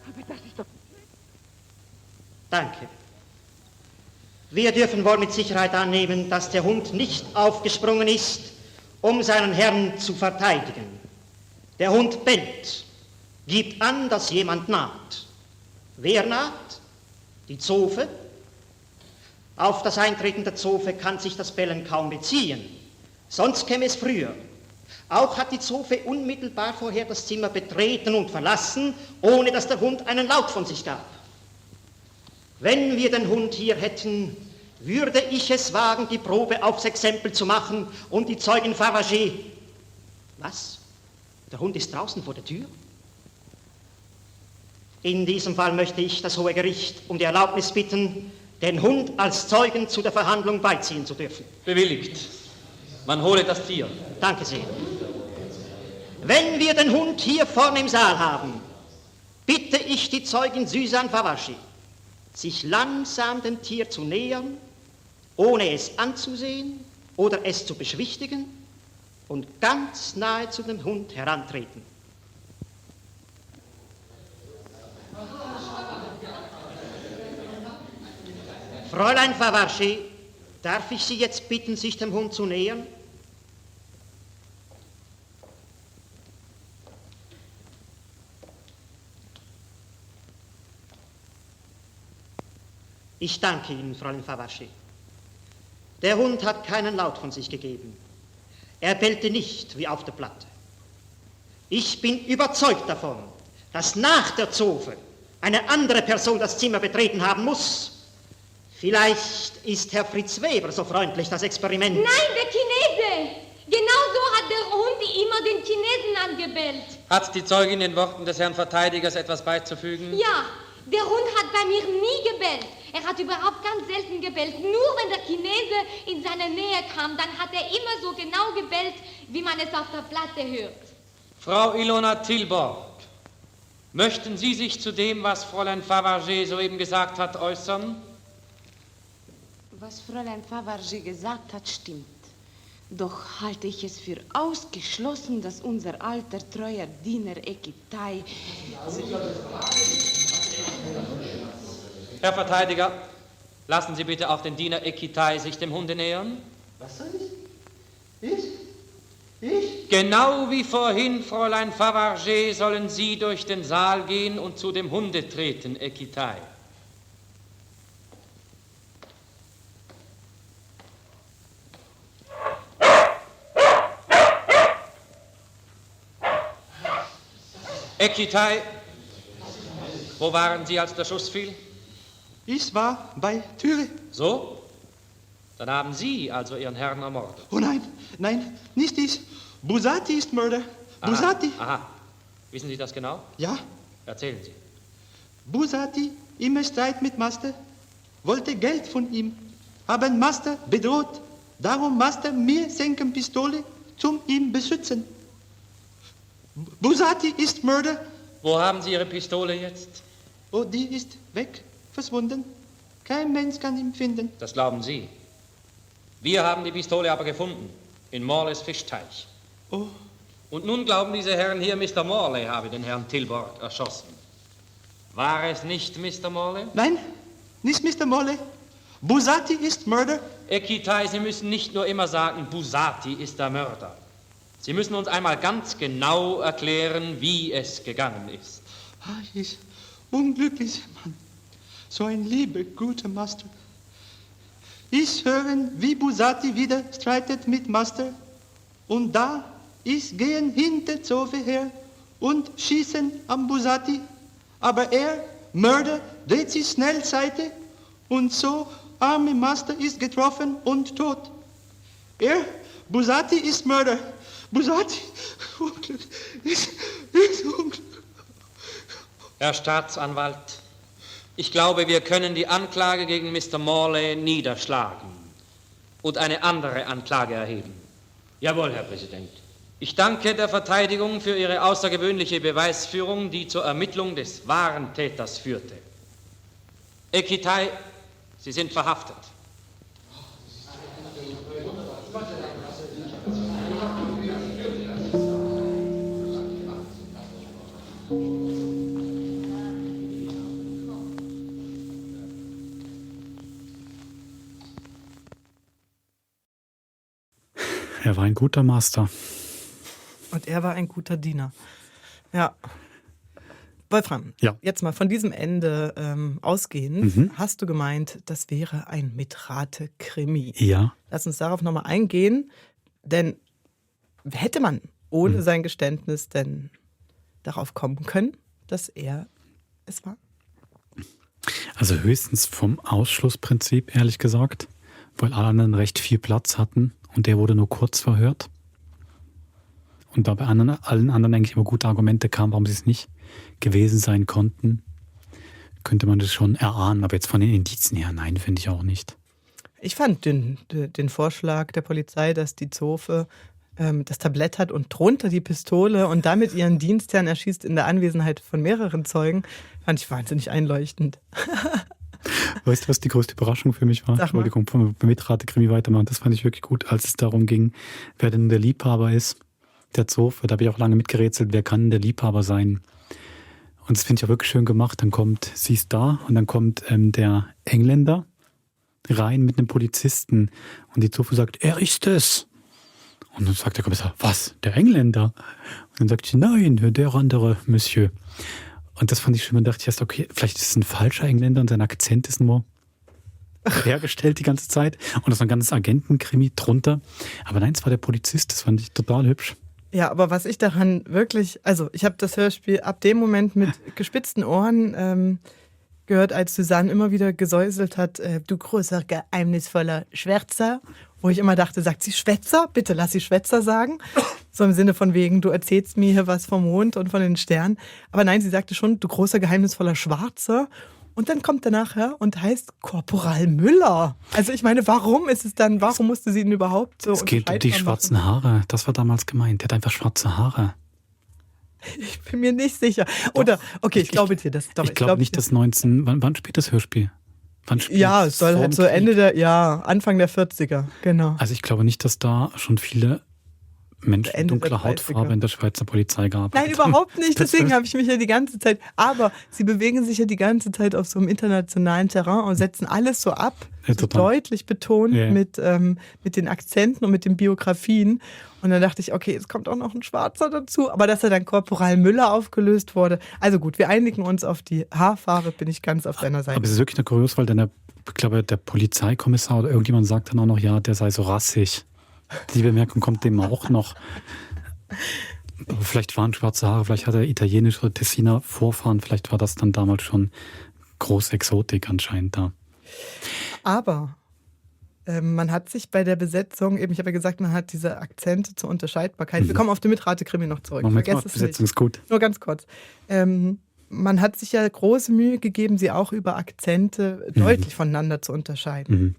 Aber das ist doch... Danke. Wir dürfen wohl mit Sicherheit annehmen, dass der Hund nicht aufgesprungen ist, um seinen Herrn zu verteidigen. Der Hund bellt, gibt an, dass jemand naht. Wer naht? Die Zofe. Auf das Eintreten der Zofe kann sich das Bellen kaum beziehen, sonst käme es früher. Auch hat die Zofe unmittelbar vorher das Zimmer betreten und verlassen, ohne dass der Hund einen Laut von sich gab. Wenn wir den Hund hier hätten, würde ich es wagen, die Probe aufs Exempel zu machen und die Zeugin Fabergé... Was? Der Hund ist draußen vor der Tür? In diesem Fall möchte ich das Hohe Gericht um die Erlaubnis bitten, den Hund als Zeugen zu der Verhandlung beiziehen zu dürfen. Bewilligt. Man hole das Tier. Danke sehr. Wenn wir den Hund hier vorne im Saal haben, bitte ich die Zeugin Suzanne Fabergé, sich langsam dem Tier zu nähern, ohne es anzusehen oder es zu beschwichtigen und ganz nahe zu dem Hund herantreten. Fräulein Fabergé, darf ich Sie jetzt bitten, sich dem Hund zu nähern? Ich danke Ihnen, Fräulein Fabergé. Der Hund hat keinen Laut von sich gegeben. Er bellte nicht wie auf der Platte. Ich bin überzeugt davon, dass nach der Zofe eine andere Person das Zimmer betreten haben muss. Vielleicht ist Herr Fritz Weber so freundlich, das Experiment... Nein, der Chinese! Genauso hat der Hund immer den Chinesen angebellt. Hat die Zeugin den Worten des Herrn Verteidigers etwas beizufügen? Ja, der Hund hat bei mir nie gebellt. Er hat überhaupt ganz selten gebellt. Nur wenn der Chinese in seine Nähe kam, dann hat er immer so genau gebellt, wie man es auf der Platte hört. Frau Ilona Tilborg, möchten Sie sich zu dem, was Fräulein Fabergé soeben gesagt hat, äußern? Was Fräulein Fabergé gesagt hat, stimmt. Doch halte ich es für ausgeschlossen, dass unser alter, treuer Diener Ekitai... Herr Verteidiger, lassen Sie bitte auch den Diener Ekitai sich dem Hunde nähern. Was soll ich? Ich? Genau wie vorhin, Fräulein Fabergé, sollen Sie durch den Saal gehen und zu dem Hunde treten, Ekitai. Ekitai, wo waren Sie, als der Schuss fiel? Ich war bei Türe. So? Dann haben Sie also Ihren Herrn ermordet. Oh nein, nein, nicht ich. Buzzati ist Mörder. Aha, Buzzati. aha. Wissen Sie das genau? Ja. Erzählen Sie. Buzzati, immer Streit mit Master. wollte Geld von ihm, haben Master bedroht. Darum Master mir senken Pistole zum ihm beschützen. Buzzati ist Mörder. Wo haben Sie Ihre Pistole jetzt? Oh, die ist weg, verschwunden. Kein Mensch kann ihn finden. Das glauben Sie. Wir haben die Pistole aber gefunden. In Morleys Fischteich. Oh. Und nun glauben diese Herren hier, Mr. Morley habe den Herrn Tilburg erschossen. War es nicht Mr. Morley? Nein, nicht Mr. Morley. Buzzati ist Mörder. Ekitai, Sie müssen nicht nur immer sagen, Buzzati ist der Mörder. Sie müssen uns einmal ganz genau erklären, wie es gegangen ist. Ich, unglücklicher Mann, so ein lieber, guter Master. Ich höre, wie Buzzati wieder streitet mit Master. Und da ich gehen hinter Zofe her und schießen am Buzzati. Aber er, Mörder, dreht sich schnell Seite und so arme Master ist getroffen und tot. Er, Buzzati ist Mörder. Buzzati, Unglück, ist Unglück. Herr Staatsanwalt, ich glaube, wir können die Anklage gegen Mr. Morley niederschlagen und eine andere Anklage erheben. Jawohl, Herr Präsident. Ich danke der Verteidigung für ihre außergewöhnliche Beweisführung, die zur Ermittlung des wahren Täters führte. Ekitai, Sie sind verhaftet. Er war ein guter Master. Und er war ein guter Diener. Ja. Wolfram, ja. Jetzt mal von diesem Ende ausgehend, hast du gemeint, das wäre ein Mitrate-Krimi. Ja. Lass uns darauf nochmal eingehen, denn hätte man ohne sein Geständnis denn darauf kommen können, dass er es war? Also höchstens vom Ausschlussprinzip, ehrlich gesagt, weil alle anderen recht viel Platz hatten und der wurde nur kurz verhört. Und da bei allen anderen eigentlich immer gute Argumente kamen, warum sie es nicht gewesen sein konnten, könnte man das schon erahnen. Aber jetzt von den Indizien her, nein, finde ich auch nicht. Ich fand den Vorschlag der Polizei, dass die Zofe das Tablett hat und drunter die Pistole und damit ihren Dienstherrn erschießt in der Anwesenheit von mehreren Zeugen, fand ich wahnsinnig einleuchtend. Weißt du, was die größte Überraschung für mich war? Entschuldigung, beim Mitrate-Krimi weitermachen. Das fand ich wirklich gut, als es darum ging, wer denn der Liebhaber ist. Der Zofe, da habe ich auch lange mitgerätselt, wer kann der Liebhaber sein? Und das finde ich auch wirklich schön gemacht. Dann kommt, sie ist da und dann kommt der Engländer rein mit einem Polizisten und die Zofe sagt, er ist es. Und dann sagt der Kommissar, was, der Engländer? Und dann sagt sie, nein, der andere Monsieur. Und das fand ich schön, man dachte ich erst, okay, vielleicht ist es ein falscher Engländer und sein Akzent ist nur hergestellt die ganze Zeit. Und das ist ein ganzes Agentenkrimi drunter. Aber nein, es war der Polizist, das fand ich total hübsch. Ja, aber was ich daran wirklich, also ich habe das Hörspiel ab dem Moment mit gespitzten Ohren gehört, als Susanne immer wieder gesäuselt hat, du großer, geheimnisvoller Schwätzer, wo ich immer dachte, sagt sie Schwätzer? Bitte lass sie Schwätzer sagen. So im Sinne von wegen, du erzählst mir hier was vom Mond und von den Sternen. Aber nein, sie sagte schon, du großer, geheimnisvoller Schwarzer. Und dann kommt er nachher und heißt Korporal Müller. Also ich meine, warum musste sie ihn überhaupt so Es geht um die schwarzen Haare. Das war damals gemeint. Der hat einfach schwarze Haare. Ich bin mir nicht sicher. Oder, okay, ich glaube dir das. Ich glaube nicht, dass 19... Wann spielt das Hörspiel? Ja, es soll halt so Anfang der 40er, genau. Also ich glaube nicht, dass da schon viele Menschen mit dunkler Hautfarbe in der Schweizer Polizei gearbeitet haben. Nein, überhaupt nicht. Deswegen habe ich mich ja die ganze Zeit... Aber sie bewegen sich ja die ganze Zeit auf so einem internationalen Terrain und setzen alles so ab, ja, so deutlich betont mit den Akzenten und mit den Biografien. Und dann dachte ich, okay, es kommt auch noch ein Schwarzer dazu. Aber dass er dann Korporal Müller aufgelöst wurde. Also gut, wir einigen uns auf die Haarfarbe, bin ich ganz auf deiner Seite. Aber es ist wirklich nur kurios, weil ich glaube, der Polizeikommissar oder irgendjemand sagt dann auch noch, ja, der sei so rassig. Die Bemerkung kommt dem auch noch. Aber vielleicht waren schwarze Haare, vielleicht hat er italienische oder Tessiner Vorfahren, vielleicht war das dann damals schon große Exotik anscheinend da. Aber man hat sich bei der Besetzung, eben, ich habe ja gesagt, man hat diese Akzente zur Unterscheidbarkeit. Wir kommen auf den Mitrate-Krimi noch zurück. Besetzung ist gut. Nur ganz kurz. man hat sich ja große Mühe gegeben, sie auch über Akzente deutlich voneinander zu unterscheiden.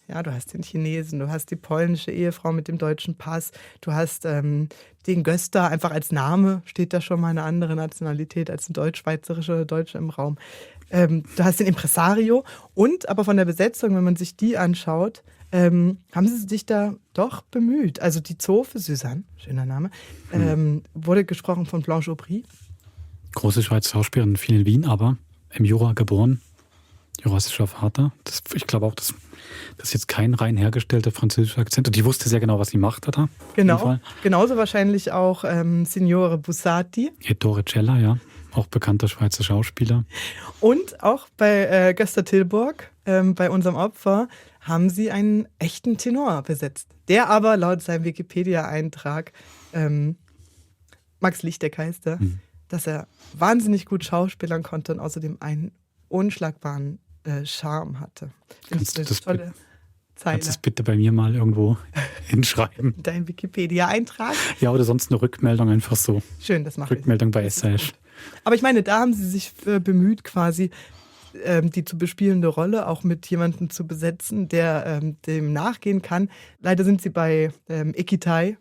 Ja, du hast den Chinesen, du hast die polnische Ehefrau mit dem deutschen Pass, du hast den Gösta, einfach als Name steht da schon mal eine andere Nationalität als ein deutsch-schweizerischer oder Deutscher im Raum. Du hast den Impresario und aber von der Besetzung, wenn man sich die anschaut, haben sie sich da doch bemüht. Also die Zofe, Suzanne, schöner Name, wurde gesprochen von Blanche Aubry. Große Schweizer Schauspielerin, viel in Wien, aber im Jura geboren, jurassischer Vater. Ich glaube auch, das ist jetzt kein rein hergestellter französischer Akzent. Und die wusste sehr genau, was sie macht da. Genau, genauso wahrscheinlich auch Signore Bussati. Ettore Cella, ja, auch bekannter Schweizer Schauspieler. Und auch bei Gösta Tilburg, bei unserem Opfer, haben sie einen echten Tenor besetzt. Der aber laut seinem Wikipedia-Eintrag, Max Lichteck heißt er, dass er wahnsinnig gut schauspielern konnte und außerdem einen unschlagbaren Charme hatte. Kannst du das tolle Zeile. Kannst du das bitte bei mir mal irgendwo hinschreiben? Dein Wikipedia-Eintrag? Ja, oder sonst eine Rückmeldung einfach so. Schön, das mache ich. Rückmeldung bei SAF. Aber ich meine, da haben sie sich bemüht, quasi die zu bespielende Rolle auch mit jemandem zu besetzen, der dem nachgehen kann. Leider sind sie bei Ekitai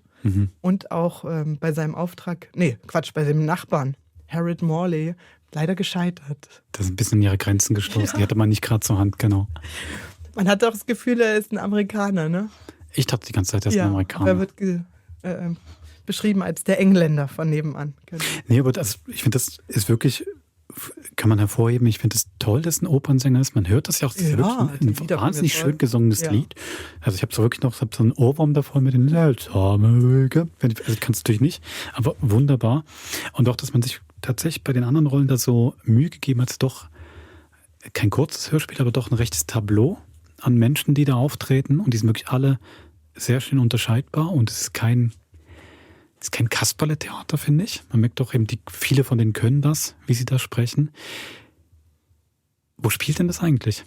und auch bei seinem bei seinem Nachbarn, Harold Morley, leider gescheitert. Das ist ein bisschen an ihre Grenzen gestoßen. Die hatte man nicht gerade zur Hand, genau. Man hat auch das Gefühl, er ist ein Amerikaner, ne? Ich dachte die ganze Zeit, er ist ein Amerikaner. Er wird beschrieben als der Engländer von nebenan. Genau. Nee, aber ich finde, das ist wirklich, kann man hervorheben, ich finde es toll, dass ein Opernsänger ist. Man hört das ja auch, das ist wirklich ein wahnsinnig schön gesungenes Lied. Also ich habe so wirklich noch so einen Ohrwurm davon mit den seltsamen Wege. Also ich kann es natürlich nicht, aber wunderbar. Und auch, dass man sich tatsächlich bei den anderen Rollen da so Mühe gegeben hat, doch kein kurzes Hörspiel, aber doch ein rechtes Tableau an Menschen, die da auftreten, und die sind wirklich alle sehr schön unterscheidbar, und es ist kein Kasperle-Theater, finde ich. Man merkt doch eben, viele von denen können das, wie sie da sprechen. Wo spielt denn das eigentlich?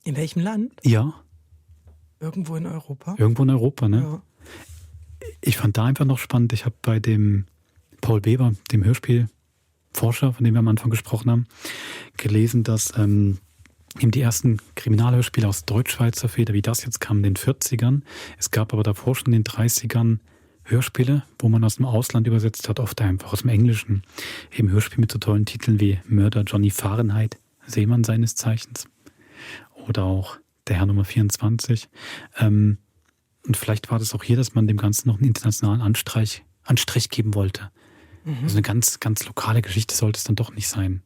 In welchem Land? Ja. Irgendwo in Europa. Irgendwo in Europa, ne? Ja. Ich fand da einfach noch spannend, ich habe bei dem Paul Weber, dem Hörspielforscher, von dem wir am Anfang gesprochen haben, gelesen, dass eben die ersten Kriminalhörspiele aus Deutschschweizer Feder, wie das jetzt kam, in den 40ern. Es gab aber davor schon in den 30ern Hörspiele, wo man aus dem Ausland übersetzt hat, oft einfach aus dem Englischen. Eben Hörspiele mit so tollen Titeln wie Mörder Johnny Fahrenheit, Seemann seines Zeichens. Oder auch Der Herr Nummer 24. Und vielleicht war das auch hier, dass man dem Ganzen noch einen internationalen Anstrich geben wollte. Also eine ganz, ganz lokale Geschichte sollte es dann doch nicht sein.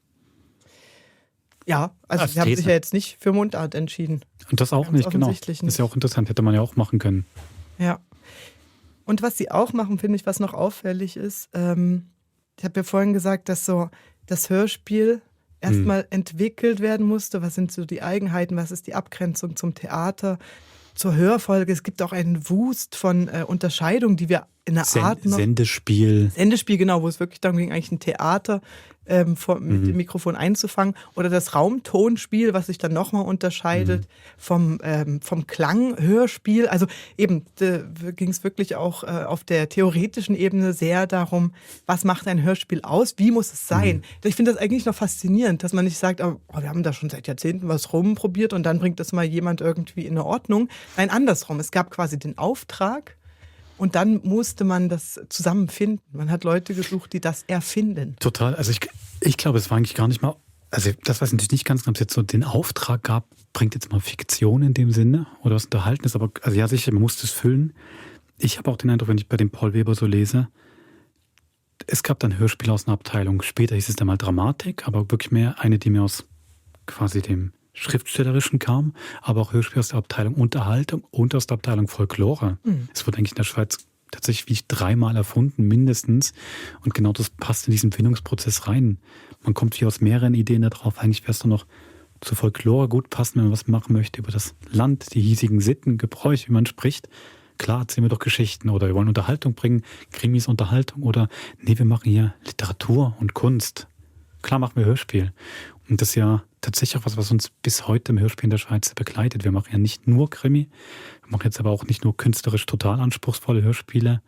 Ja, also sie haben sich ja jetzt nicht für Mundart entschieden. Und das auch nicht, genau. Das ist ja auch interessant, hätte man ja auch machen können. Ja. Und was sie auch machen, finde ich, was noch auffällig ist, ich habe ja vorhin gesagt, dass so das Hörspiel erstmal entwickelt werden musste. Was sind so die Eigenheiten, was ist die Abgrenzung zum Theater, zur Hörfolge? Es gibt auch einen Wust von Unterscheidungen, die wir in der Art noch... Sendespiel, genau, wo es wirklich darum ging, eigentlich ein Theater mit dem Mikrofon einzufangen. Oder das Raumtonspiel, was sich dann nochmal unterscheidet vom Klanghörspiel. Also eben ging es wirklich auch auf der theoretischen Ebene sehr darum, was macht ein Hörspiel aus, wie muss es sein. Ich finde das eigentlich noch faszinierend, dass man nicht sagt, oh, wir haben da schon seit Jahrzehnten was rumprobiert und dann bringt das mal jemand irgendwie in eine Ordnung. Nein, andersrum. Es gab quasi den Auftrag, und dann musste man das zusammenfinden. Man hat Leute gesucht, die das erfinden. Total. Also ich glaube, es war eigentlich gar nicht mal, also das weiß ich natürlich nicht ganz genau, ob es jetzt so den Auftrag gab, bringt jetzt mal Fiktion in dem Sinne oder was unterhalten ist, aber also ja sicher, man musste es füllen. Ich habe auch den Eindruck, wenn ich bei dem Paul Weber so lese, es gab dann Hörspiele aus einer Abteilung, später hieß es dann mal Dramatik, aber wirklich mehr eine, die mir aus quasi dem Schriftstellerischen kam, aber auch Hörspiel aus der Abteilung Unterhaltung und aus der Abteilung Folklore. Es wurde eigentlich in der Schweiz tatsächlich wie 3-mal erfunden, mindestens. Und genau das passt in diesen Findungsprozess rein. Man kommt hier aus mehreren Ideen darauf. Eigentlich wäre es doch noch zu Folklore gut passen, wenn man was machen möchte über das Land, die hiesigen Sitten, Gebräuche, wie man spricht. Klar, erzählen wir doch Geschichten oder wir wollen Unterhaltung bringen, Krimis Unterhaltung oder nee, wir machen hier Literatur und Kunst. Klar machen wir Hörspiel. Und das ist ja tatsächlich auch was uns bis heute im Hörspiel in der Schweiz begleitet. Wir machen ja nicht nur Krimi, wir machen jetzt aber auch nicht nur künstlerisch total anspruchsvolle Hörspiele.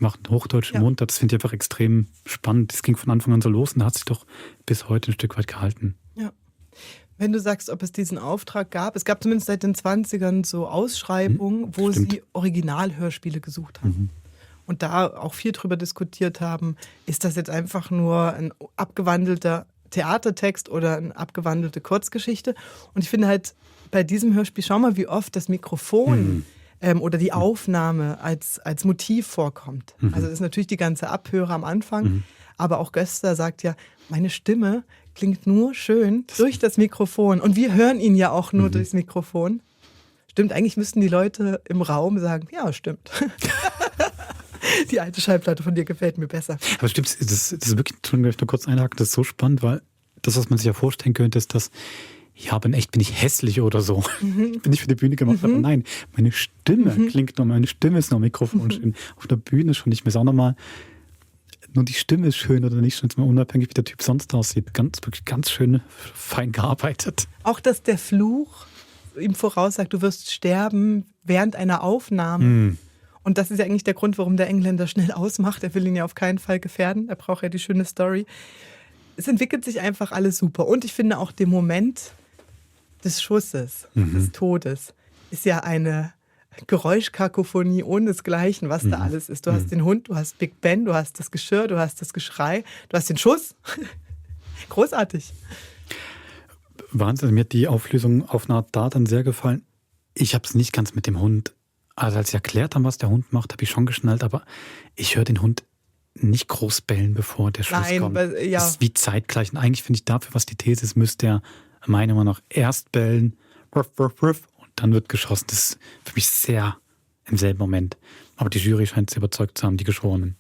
macht einen hochdeutschen Mund. Das finde ich einfach extrem spannend. Das ging von Anfang an so los und hat sich doch bis heute ein Stück weit gehalten. Ja. Wenn du sagst, ob es diesen Auftrag gab, es gab zumindest seit den 20ern so Ausschreibungen, wo sie Originalhörspiele gesucht haben. Und da auch viel drüber diskutiert haben, ist das jetzt einfach nur ein abgewandelter Theatertext oder eine abgewandelte Kurzgeschichte? Und ich finde halt bei diesem Hörspiel, schau mal, wie oft das Mikrofon oder die Aufnahme als Motiv vorkommt. Also das ist natürlich die ganze Abhöre am Anfang, aber auch Göster sagt ja, meine Stimme klingt nur schön durch das Mikrofon. Und wir hören ihn ja auch nur durchs Mikrofon. Stimmt, eigentlich müssten die Leute im Raum sagen, ja, stimmt. Die alte Schallplatte von dir gefällt mir besser. Aber stimmt, das ist wirklich, schon gleich nur kurz einhaken, das ist so spannend, weil das, was man sich ja vorstellen könnte, ist, dass ja, aber in echt bin ich hässlich oder so. Ich bin nicht für die Bühne gemacht, aber nein, meine Stimme klingt nur, meine Stimme ist noch Mikrofon schön. Auf der Bühne schon nicht mehr, ist auch nochmal, nur die Stimme ist schön oder nicht, schon ist mal unabhängig, wie der Typ sonst aussieht. Wirklich ganz schön fein gearbeitet. Auch, dass der Fluch ihm voraussagt, du wirst sterben während einer Aufnahme. Und das ist ja eigentlich der Grund, warum der Engländer schnell ausmacht. Er will ihn ja auf keinen Fall gefährden. Er braucht ja die schöne Story. Es entwickelt sich einfach alles super. Und ich finde auch den Moment des Schusses, des Todes, ist ja eine Geräuschkakophonie ohnesgleichen, was da alles ist. Du hast den Hund, du hast Big Ben, du hast das Geschirr, du hast das Geschrei, du hast den Schuss. Großartig. Wahnsinn, mir hat die Auflösung auf eine Art da dann sehr gefallen. Ich habe es nicht ganz mit dem Hund, also als sie erklärt haben, was der Hund macht, habe ich schon geschnallt, aber ich höre den Hund nicht groß bellen, bevor der Schuss kommt. Ja. Das ist wie zeitgleich. Und eigentlich finde ich dafür, was die These ist, müsste er meiner Meinung nach erst bellen, ruff, ruff, ruff, und dann wird geschossen. Das ist für mich sehr im selben Moment. Aber die Jury scheint es überzeugt zu haben, die Geschworenen.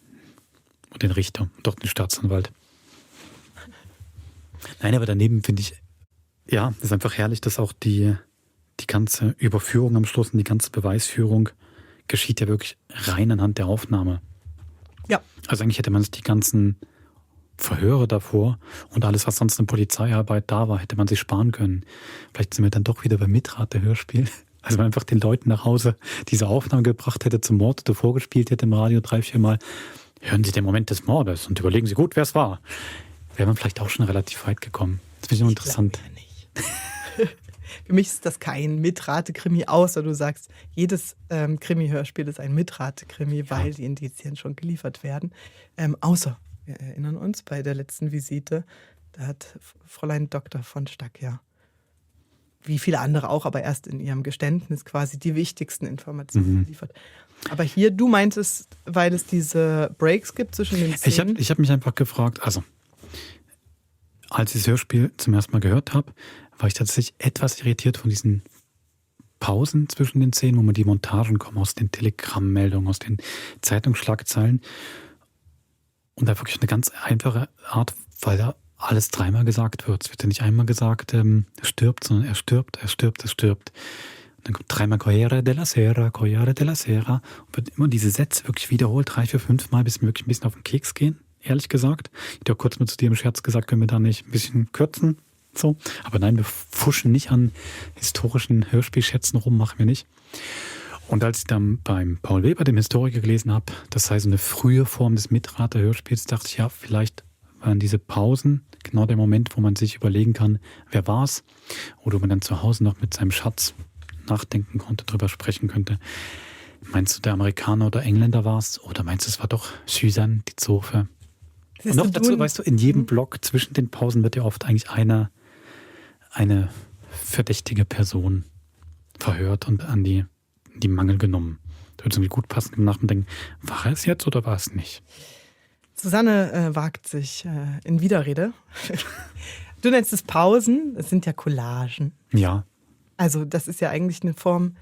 Und den Richter und auch den Staatsanwalt. Nein, aber daneben finde ich, ja, es ist einfach herrlich, dass auch die ganze Überführung am Schluss und die ganze Beweisführung geschieht ja wirklich rein anhand der Aufnahme. Ja. Also eigentlich hätte man sich die ganzen Verhöre davor und alles, was sonst in Polizeiarbeit da war, hätte man sich sparen können. Vielleicht sind wir dann doch wieder beim Mitrate-Hörspiel. Also man einfach den Leuten nach Hause diese Aufnahme gebracht hätte, zum Mord oder vorgespielt hätte im Radio 3-4 Mal. Hören Sie den Moment des Mordes und überlegen Sie gut, wer es war. Wäre man vielleicht auch schon relativ weit gekommen. Das finde ich nur interessant. Für mich ist das kein Mitrate-Krimi, außer du sagst, jedes Krimi-Hörspiel ist ein Mitrate-Krimi, weil die Indizien schon geliefert werden. Außer, wir erinnern uns, bei der letzten Visite, da hat Fräulein Dr. von Stack ja, wie viele andere auch, aber erst in ihrem Geständnis quasi die wichtigsten Informationen geliefert. Aber hier, du meintest, weil es diese Breaks gibt zwischen den Szenen. Ich hab mich einfach gefragt, also als ich das Hörspiel zum ersten Mal gehört habe, war ich tatsächlich etwas irritiert von diesen Pausen zwischen den Szenen, wo man die Montagen kommen aus den Telegrammmeldungen, aus den Zeitungsschlagzeilen. Und da wirklich eine ganz einfache Art, weil da alles dreimal gesagt wird. Es wird ja nicht einmal gesagt, er stirbt, sondern er stirbt, er stirbt, er stirbt. Und dann kommt dreimal Corriere della Sera, Corriere della Sera. Und wird immer diese Sätze wirklich wiederholt, 3, 4, 5 Mal, bis wir wirklich ein bisschen auf den Keks gehen, ehrlich gesagt. Ich habe ja kurz mal zu dir im Scherz gesagt, können wir da nicht ein bisschen kürzen? So. Aber nein, wir fuschen nicht an historischen Hörspielschätzen rum, machen wir nicht. Und als ich dann beim Paul Weber, dem Historiker, gelesen habe, das sei so eine frühe Form des Mitrate-Hörspiels, dachte ich, ja, vielleicht waren diese Pausen genau der Moment, wo man sich überlegen kann, wer war's? Oder wo man dann zu Hause noch mit seinem Schatz nachdenken konnte, drüber sprechen könnte. Meinst du, der Amerikaner oder Engländer war's? Oder meinst du, es war doch Susan, die Zofe? Und noch dazu, weißt du, in jedem Block zwischen den Pausen wird ja oft eigentlich eine verdächtige Person verhört und an die Mangel genommen. Da würde es irgendwie gut passen im Nachdenken, war es jetzt oder war es nicht? Susanne wagt sich in Widerrede. Du nennst es Pausen, es sind ja Collagen. Ja. Also das ist ja eigentlich eine Form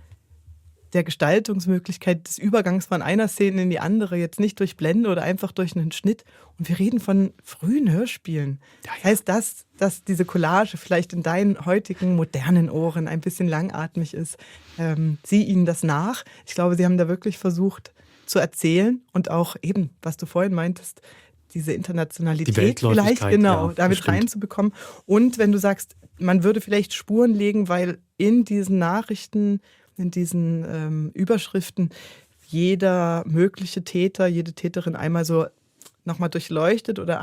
der Gestaltungsmöglichkeit des Übergangs von einer Szene in die andere, jetzt nicht durch Blende oder einfach durch einen Schnitt. Und wir reden von frühen Hörspielen. Ja, ja. Heißt das, dass diese Collage vielleicht in deinen heutigen modernen Ohren ein bisschen langatmig ist? Sieh ihnen das nach. Ich glaube, sie haben da wirklich versucht zu erzählen und auch eben, was du vorhin meintest, diese Internationalität vielleicht genau damit reinzubekommen. Und wenn du sagst, man würde vielleicht Spuren legen, weil in diesen Nachrichten, in diesen Überschriften jeder mögliche Täter, jede Täterin einmal so nochmal durchleuchtet oder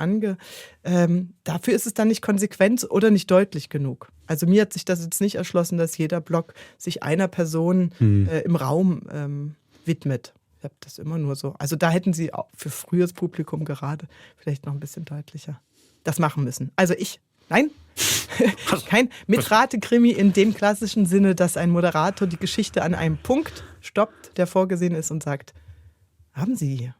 dafür ist es dann nicht konsequent oder nicht deutlich genug. Also mir hat sich das jetzt nicht erschlossen, dass jeder Block sich einer Person im Raum widmet. Ich habe das immer nur so. Also da hätten sie auch für frühes Publikum gerade vielleicht noch ein bisschen deutlicher das machen müssen. Also nein, kein Mitrate-Krimi in dem klassischen Sinne, dass ein Moderator die Geschichte an einem Punkt stoppt, der vorgesehen ist und sagt, haben Sie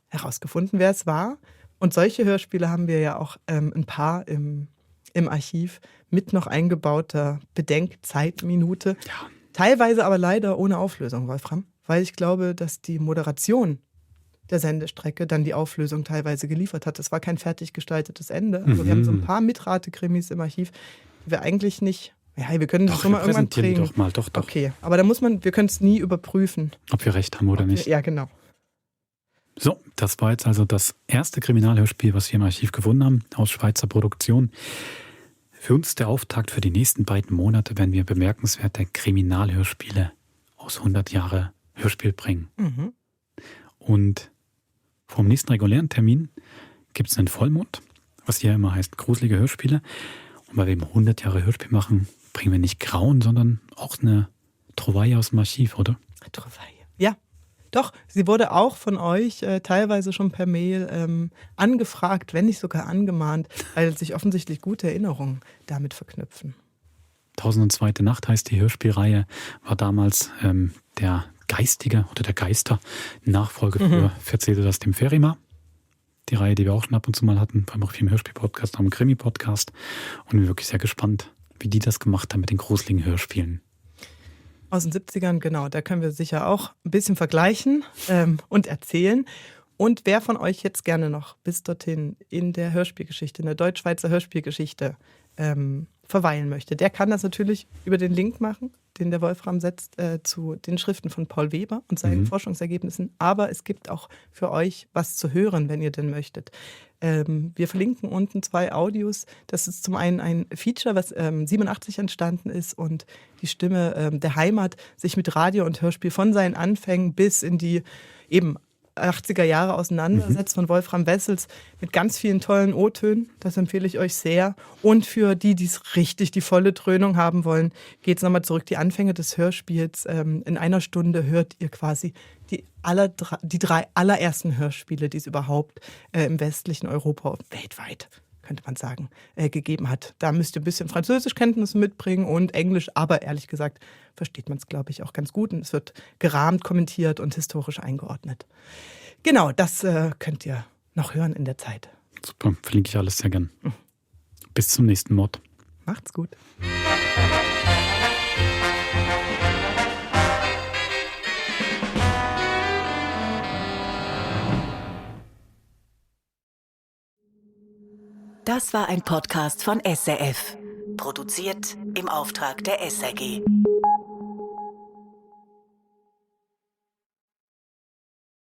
herausgefunden, wer es war? Und solche Hörspiele haben wir ja auch ein paar im Archiv mit noch eingebauter Bedenkzeitminute. Ja. Teilweise aber leider ohne Auflösung, Wolfram, weil ich glaube, dass die Moderation der Sendestrecke dann die Auflösung teilweise geliefert hat. Es war kein fertig gestaltetes Ende. Also wir haben so ein paar Mitrate-Krimis im Archiv, die wir eigentlich nicht. Ja, wir können das schon mal irgendwann bringen. Doch. Okay, aber da wir können es nie überprüfen. Ob wir recht haben oder nicht. Ja, genau. So, das war jetzt also das erste Kriminalhörspiel, was wir im Archiv gefunden haben, aus Schweizer Produktion. Für uns der Auftakt für die nächsten beiden Monate, wenn wir bemerkenswerte Kriminalhörspiele aus 100 Jahre Hörspiel bringen. Mhm. Und vom nächsten regulären Termin gibt es einen Vollmond, was hier immer heißt gruselige Hörspiele. Und weil wir eben 100 Jahre Hörspiel machen, bringen wir nicht Grauen, sondern auch eine Trouvaille aus dem Archiv, oder? Trouvaille, ja. Doch, sie wurde auch von euch teilweise schon per Mail angefragt, wenn nicht sogar angemahnt, weil sich offensichtlich gute Erinnerungen damit verknüpfen. 1002. Nacht heißt die Hörspielreihe, war damals der Geistige oder der Geister Nachfolge für Verzählte das dem Ferima. Die Reihe, die wir auch schon ab und zu mal hatten, vor allem auch viel im Hörspiel-Podcast, auch im Krimi-Podcast. Und ich bin wirklich sehr gespannt, wie die das gemacht haben mit den gruseligen Hörspielen. Aus den 70ern, genau, da können wir sicher auch ein bisschen vergleichen und erzählen. Und wer von euch jetzt gerne noch bis dorthin in der Hörspielgeschichte, in der Deutsch-Schweizer Hörspielgeschichte verweilen möchte, der kann das natürlich über den Link machen, den der Wolfram setzt zu den Schriften von Paul Weber und seinen Forschungsergebnissen. Aber es gibt auch für euch was zu hören, wenn ihr denn möchtet. Wir verlinken unten 2 Audios. Das ist zum einen ein Feature, was 87 entstanden ist und die Stimme der Heimat sich mit Radio und Hörspiel von seinen Anfängen bis in die eben 80er Jahre auseinandersetzt von Wolfram Wessels mit ganz vielen tollen O-Tönen. Das empfehle ich euch sehr. Und für die es richtig die volle Dröhnung haben wollen, geht es nochmal zurück. Die Anfänge des Hörspiels. In einer Stunde hört ihr quasi die 3 allerersten Hörspiele, die es überhaupt im westlichen Europa, weltweit, könnte man sagen, gegeben hat. Da müsst ihr ein bisschen Französischkenntnisse mitbringen und Englisch, aber ehrlich gesagt versteht man es, glaube ich, auch ganz gut. Und es wird gerahmt, kommentiert und historisch eingeordnet. Genau, das könnt ihr noch hören in der Zeit. Super, verlinke ich alles sehr gern. Bis zum nächsten Mod. Macht's gut. Das war ein Podcast von SRF. Produziert im Auftrag der SRG.